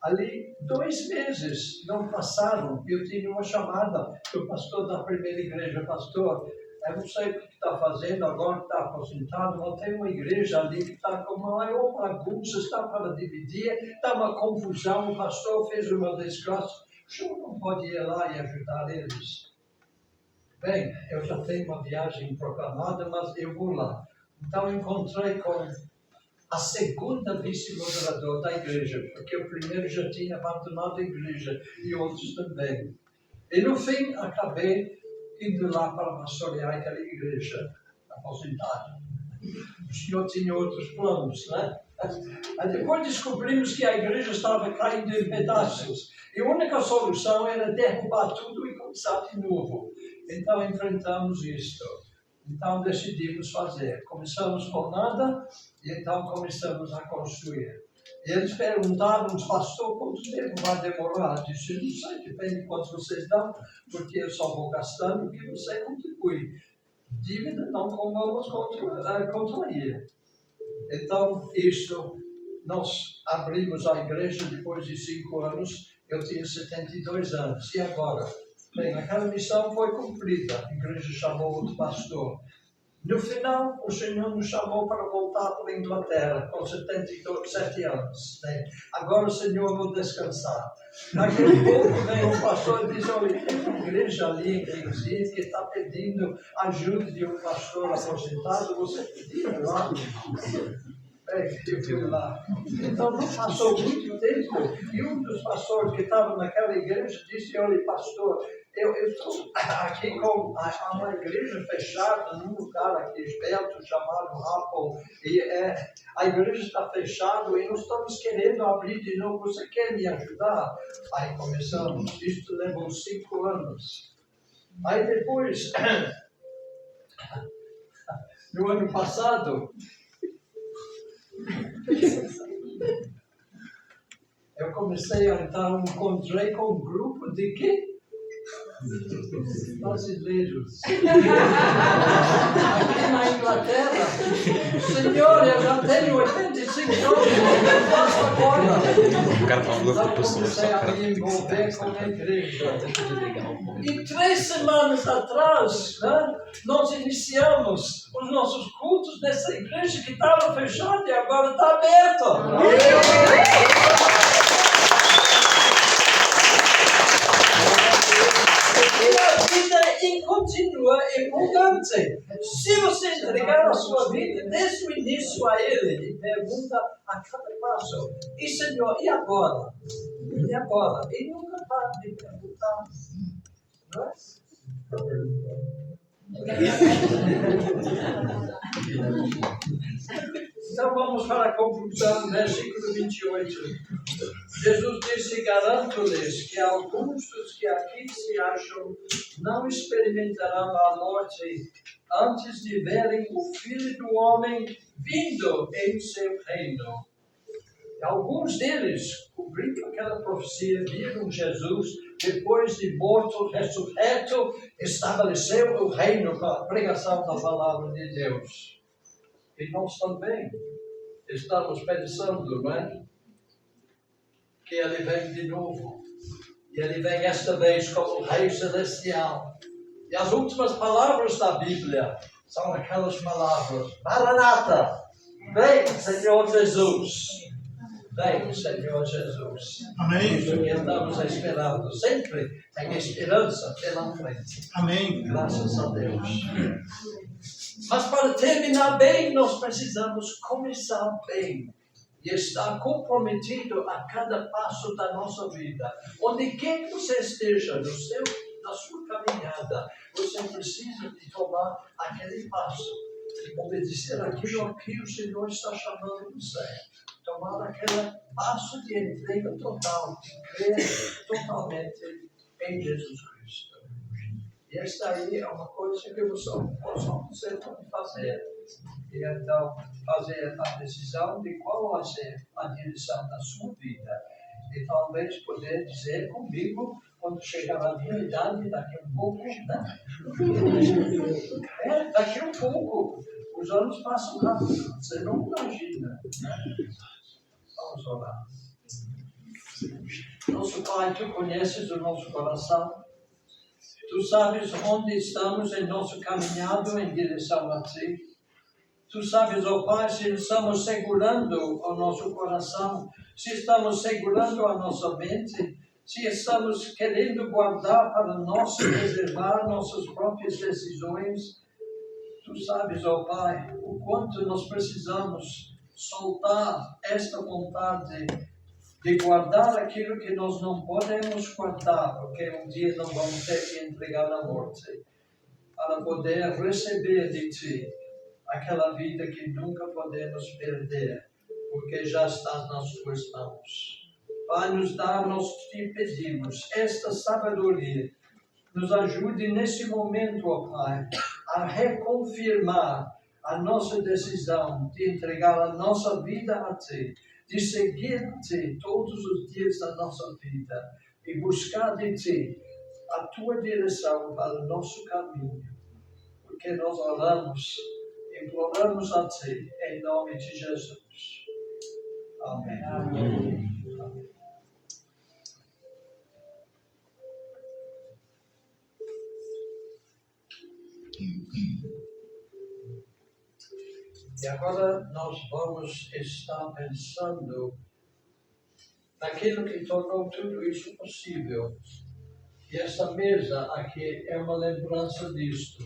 Ali, 2 meses não passaram, eu tinha uma chamada do pastor da primeira igreja: pastor, eu não sei o que está fazendo agora, está aposentado, mas tem uma igreja ali que está com uma maior bagunça, está para dividir, está uma confusão, o pastor fez uma desgraça, o senhor não pode ir lá e ajudar eles? Bem, eu já tenho uma viagem programada, mas eu vou lá. Então, encontrei com a segunda vice-moderadora da igreja, porque o primeiro já tinha abandonado a igreja e outros também. E no fim, acabei indo lá para pastorear aquela igreja aposentada. O senhor tinha outros planos, né? Mas depois descobrimos que a igreja estava caindo em pedaços. E a única solução era derrubar tudo e começar de novo. Então, enfrentamos isto. Então decidimos fazer. Começamos com nada e então começamos a construir. E eles perguntaram, pastor, quanto tempo vai demorar? Eu disse: não sei, depende de quanto vocês dão, porque eu só vou gastando o que você contribui. Dívida não vamos contrair. Então, isso, nós abrimos a igreja depois de 5 anos, eu tinha 72 anos. E agora? Bem, aquela missão foi cumprida. A igreja chamou outro pastor. No final, o Senhor nos chamou para voltar para a Inglaterra com 77 anos. Né? Agora o Senhor vai descansar. Daqui a pouco vem um pastor e diz, olha, tem uma igreja ali em Recife que está pedindo ajuda de um pastor aposentado, você pediu lá? Eu fui lá. Então não passou muito tempo e um dos pastores que estava naquela igreja disse, olha, pastor, eu estou aqui com uma igreja fechada num lugar aqui perto chamado Apple e a igreja está fechada e nós estamos querendo abrir de novo, você quer me ajudar? Aí começamos, isso levou 5 anos. Aí depois, no ano passado, eu comecei a encontrei com um grupo de quê? Brasileiros. Aqui na Inglaterra, senhor, eu já tenho 85 anos, o que eu faço agora? Então comecei a me envolver com a igreja. E 3 semanas atrás, né, nós iniciamos os nossos cultos nessa igreja que estava fechada e agora está aberta. E a vida continua empolgante. Se você entregar a sua vida desde o início a Ele e pergunta a cada passo, e Senhor, e agora? E agora? E nunca para de perguntar. Não é? Então vamos para a conclusão, versículo 28. Jesus disse, garanto-lhes que alguns dos que aqui se acham não experimentarão a morte antes de verem o Filho do Homem vindo em seu reino. E alguns deles, cumprindo aquela profecia, viram Jesus depois de morto, ressurreto, estabeleceu o reino com a pregação da palavra de Deus. E nós também estamos pensando, não é? Que Ele vem de novo. E Ele vem esta vez como Rei Celestial. E as últimas palavras da Bíblia são aquelas palavras: Maranata, vem Senhor Jesus. Vem Senhor Jesus. Amém. Isso que estamos esperando. Sempre tem esperança pela frente. Amém. Graças a Deus. Mas para terminar bem, nós precisamos começar bem. E estar comprometido a cada passo da nossa vida. Onde quer que você esteja na sua caminhada, você precisa de tomar aquele passo. Obedecer aquilo que o Senhor está chamando você. Tomar aquele passo de entrega total, de crer totalmente em Jesus Cristo. E esta aí é uma coisa que você pode fazer. E então fazer a decisão de qual vai ser a direção da sua vida. E talvez poder dizer comigo, quando chegar a minha idade, daqui a um pouco, né? Daqui a um pouco. Os anos passam rápido, você não imagina. Né? Vamos orar. Nosso Pai, Tu conheces o nosso coração. Tu sabes onde estamos em nosso caminhado em direção a Ti. Tu sabes, ó Pai, se estamos segurando o nosso coração, se estamos segurando a nossa mente, se estamos querendo guardar para nós, preservar nossas próprias decisões. Tu sabes, ó Pai, o quanto nós precisamos soltar esta vontade de guardar aquilo que nós não podemos guardar, porque um dia não vamos ter que entregar à morte, para poder receber de Ti aquela vida que nunca podemos perder, porque já está nas Tuas mãos. Pai, nos dá, nós Te pedimos, esta sabedoria. Nos ajude nesse momento, ó Pai, a reconfirmar a nossa decisão de entregar a nossa vida a Ti, de seguir-te todos os dias da nossa vida e buscar de Ti a Tua direção para o nosso caminho. Porque nós oramos, imploramos a Ti, em nome de Jesus. Amém. Amém. Amém. E agora nós vamos estar pensando naquilo que tornou tudo isso possível. E essa mesa aqui é uma lembrança disto.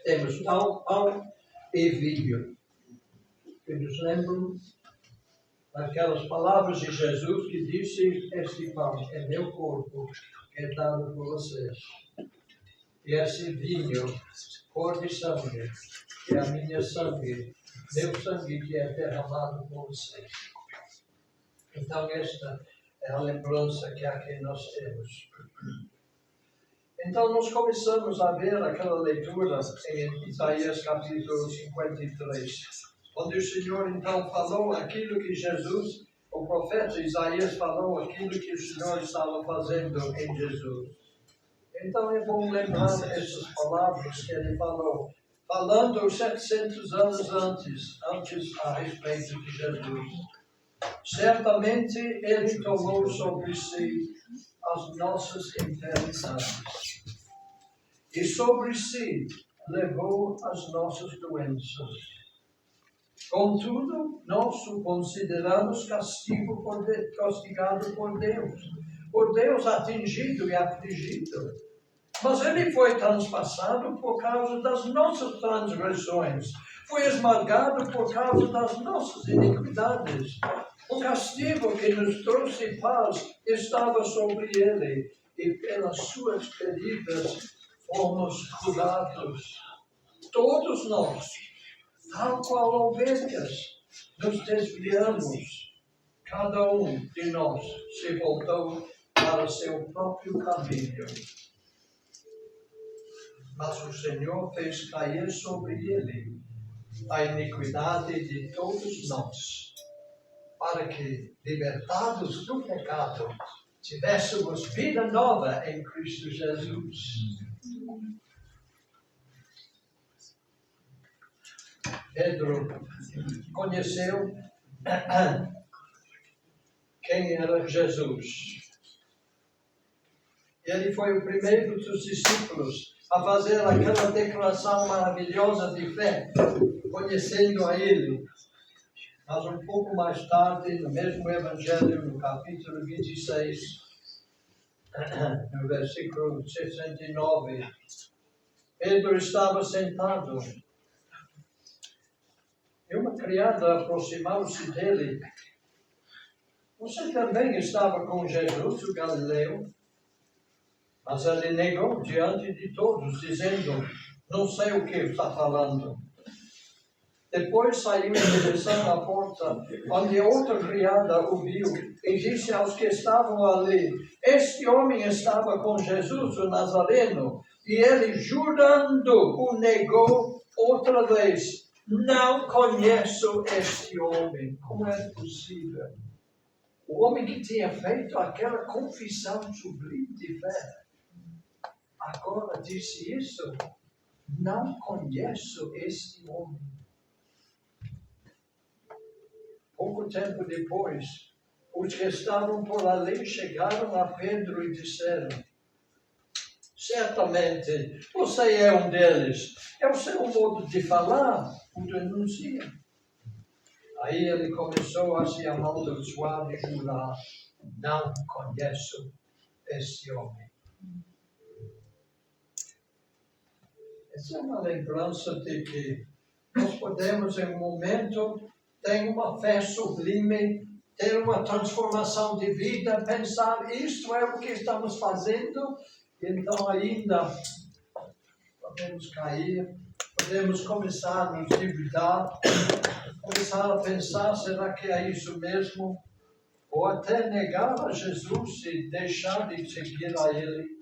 Temos pão e vinho, que nos lembram daquelas palavras de Jesus que disse: este pão é meu corpo, que é dado por vocês. E esse vinho, cor de sangue, que é a minha sangue, meu sangue que é derramado por vocês. Então esta é a lembrança que aqui nós temos. Então nós começamos a ver aquela leitura em Isaías capítulo 53, onde o Senhor então falou aquilo que Jesus, o profeta Isaías falou aquilo que o Senhor estava fazendo em Jesus. Então é bom lembrar essas palavras que ele falou, falando 700 anos antes a respeito de Jesus. Certamente ele tomou sobre si as nossas enfermidades e sobre si levou as nossas doenças. Contudo, nós o consideramos castigado por Deus atingido e afligido. Mas ele foi transpassado por causa das nossas transgressões, foi esmagado por causa das nossas iniquidades. O castigo que nos trouxe paz estava sobre ele, e pelas suas feridas fomos curados. Todos nós, tal qual ovelhas, nos desviamos. Cada um de nós se voltou para o seu próprio caminho. Mas o Senhor fez cair sobre ele a iniquidade de todos nós, para que, libertados do pecado, tivéssemos vida nova em Cristo Jesus. Pedro conheceu quem era Jesus. Ele foi o primeiro dos discípulos a fazer aquela declaração maravilhosa de fé, conhecendo a Ele. Mas um pouco mais tarde, no mesmo Evangelho, no capítulo 26, no versículo 69, Pedro estava sentado e uma criada aproximou-se dele. Você também estava com Jesus, o Galileu? Mas ele negou diante de todos, dizendo: não sei o que está falando. Depois saiu em direção à porta, onde outra criada o viu, e disse aos que estavam ali: este homem estava com Jesus, o Nazareno. E ele, jurando, o negou outra vez: não conheço este homem. Como é possível? O homem que tinha feito aquela confissão sublime de fé, agora disse isso: não conheço este homem. Pouco tempo depois, os que estavam por ali chegaram a Pedro e disseram: certamente você é um deles. É o seu modo de falar, o denuncia. Aí ele começou a se amaldiçoar e jurar: não conheço este homem. Essa é uma lembrança de que nós podemos, em um momento, ter uma fé sublime, ter uma transformação de vida, pensar: isto é o que estamos fazendo, então ainda podemos cair, podemos começar a nos duvidar, começar a pensar: será que é isso mesmo? Ou até negar a Jesus e deixar de seguir a Ele.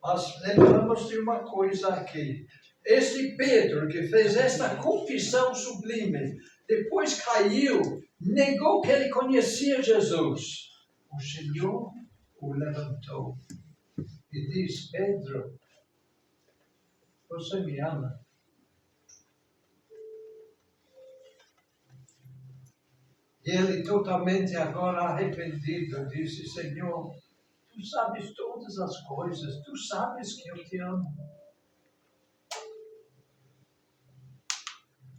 Mas lembramos de uma coisa aqui. Este Pedro que fez esta confissão sublime, depois caiu, negou que ele conhecia Jesus. O Senhor o levantou e diz: Pedro, você me ama? E ele, totalmente agora arrependido, disse: Senhor, Tu sabes todas as coisas, tu sabes que eu te amo.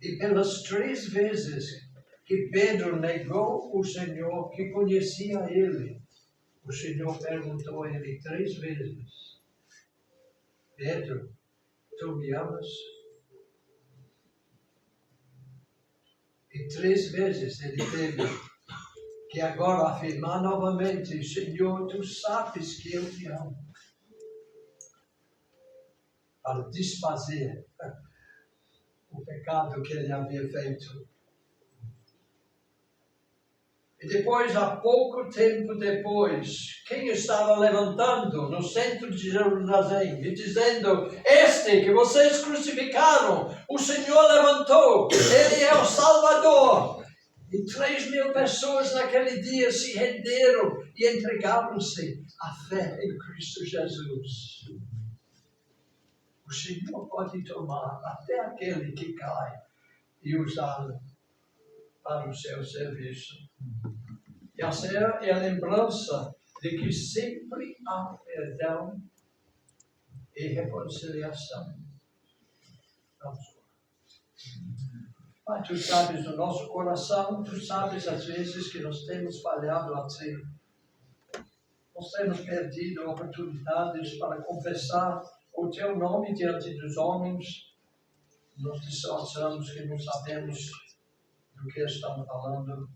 E pelas 3 vezes que Pedro negou o Senhor, que conhecia ele, o Senhor perguntou a ele 3 vezes: Pedro, tu me amas? E 3 vezes ele teve que agora afirmar novamente: Senhor, tu sabes que eu te amo. Para desfazer o pecado que ele havia feito. E depois, há pouco tempo depois, quem estava levantando no centro de Jerusalém e dizendo: Este que vocês crucificaram, o Senhor levantou, Ele é o Salvador. E 3.000 pessoas naquele dia se renderam e entregaram-se à fé em Cristo Jesus. O Senhor pode tomar até aquele que cai e usá-lo para o seu serviço. E essa é a lembrança de que sempre há perdão e reconciliação. Mas tu sabes do nosso coração, tu sabes às vezes que nós temos falhado a ti. Nós temos perdido oportunidades para confessar o teu nome diante dos homens. Nós distorcemos que não sabemos do que estamos falando.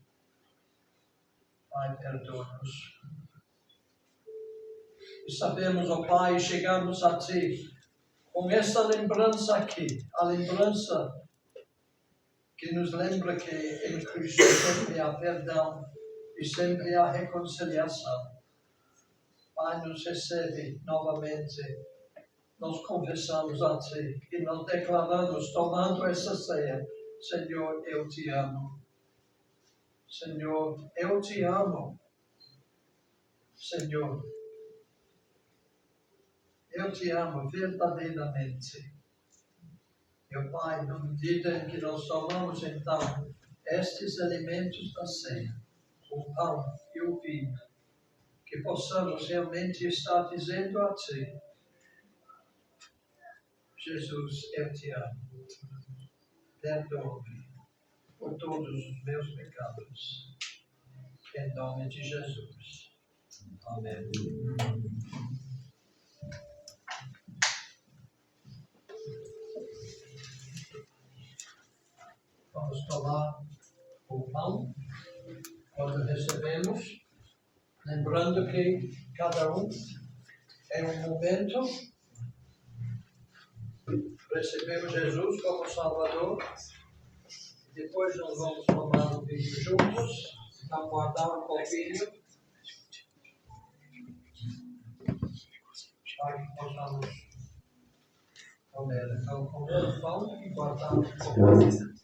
Pai, perdoa-nos. E sabemos, ó Pai, chegamos a Ti com essa lembrança aqui, a lembrança que nos lembra que em Cristo sempre há perdão e sempre há reconciliação. Pai, nos recebe novamente. Nós confessamos a Ti e nós declaramos, tomando essa ceia: Senhor, eu te amo. Senhor, eu te amo. Senhor, eu te amo verdadeiramente. Meu Pai, na medida em que nós tomamos então estes elementos da ceia, o pão e o vinho, que possamos realmente estar dizendo a Ti: Jesus, eu te amo. Perdoa-me por todos os meus pecados. Em nome de Jesus. Amém. Vamos tomar o pão quando recebemos, lembrando que cada um em um momento recebemos Jesus como Salvador. Depois nós vamos tomar o vinho juntos, aguardar um pouquinho, para que possamos comer. Então, comer o pão e guardar um pouquinho.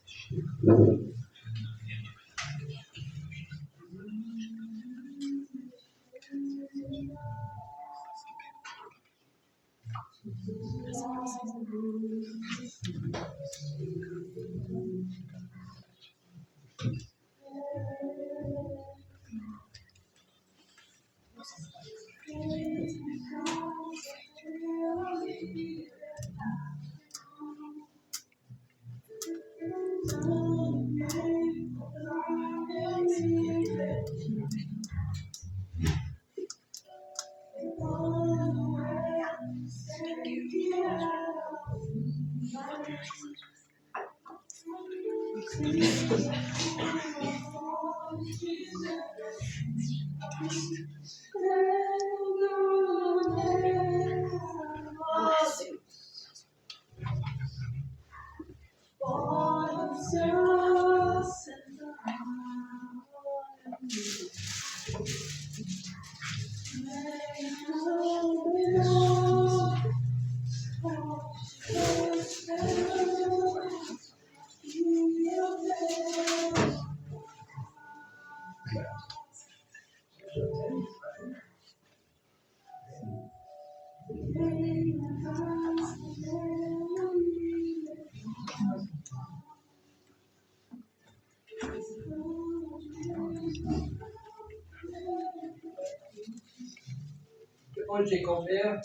depois de comer,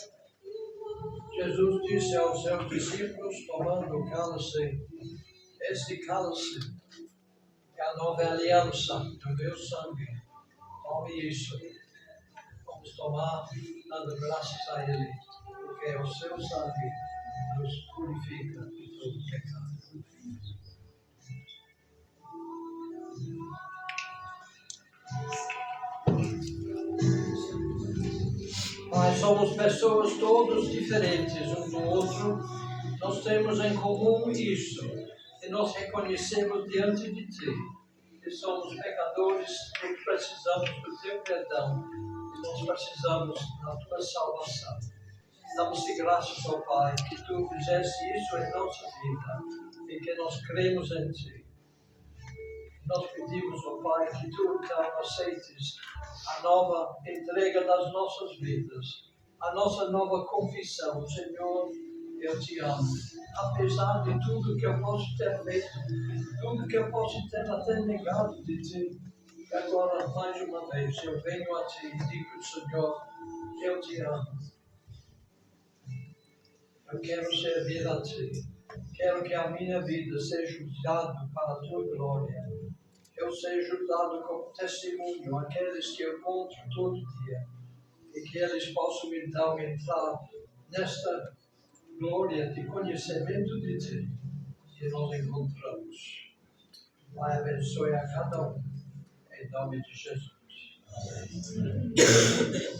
Jesus disse aos seus discípulos, tomando o cálice, este cálice é a nova aliança do meu sangue. Tome isso. Vamos tomar, dando graças a Ele, porque o seu sangue nos purifica de todo pecado. Nós somos pessoas todos diferentes um do outro. Nós temos em comum isso, e nós reconhecemos diante de Ti que somos pecadores e precisamos do Teu perdão, e nós precisamos da Tua salvação. Damos-te graças, ó Pai, que Tu fizeste isso em nossa vida e que nós cremos em Ti. Nós pedimos, ó Pai, que Tu então aceites a nova entrega das nossas vidas, a nossa nova confissão. Senhor, eu Te amo. Apesar de tudo que eu posso ter feito, tudo que eu posso ter até negado de Ti, agora, mais uma vez, eu venho a Ti e digo, Senhor, eu Te amo. Eu quero servir a Ti. Quero que a minha vida seja usada para a Tua glória. Eu seja usado como testemunho àqueles que eu encontro todo dia. E que eles possam então entrar nesta glória de conhecimento de Ti que nós encontramos. Pai, abençoe a cada um. Em nome de Jesus. Amém.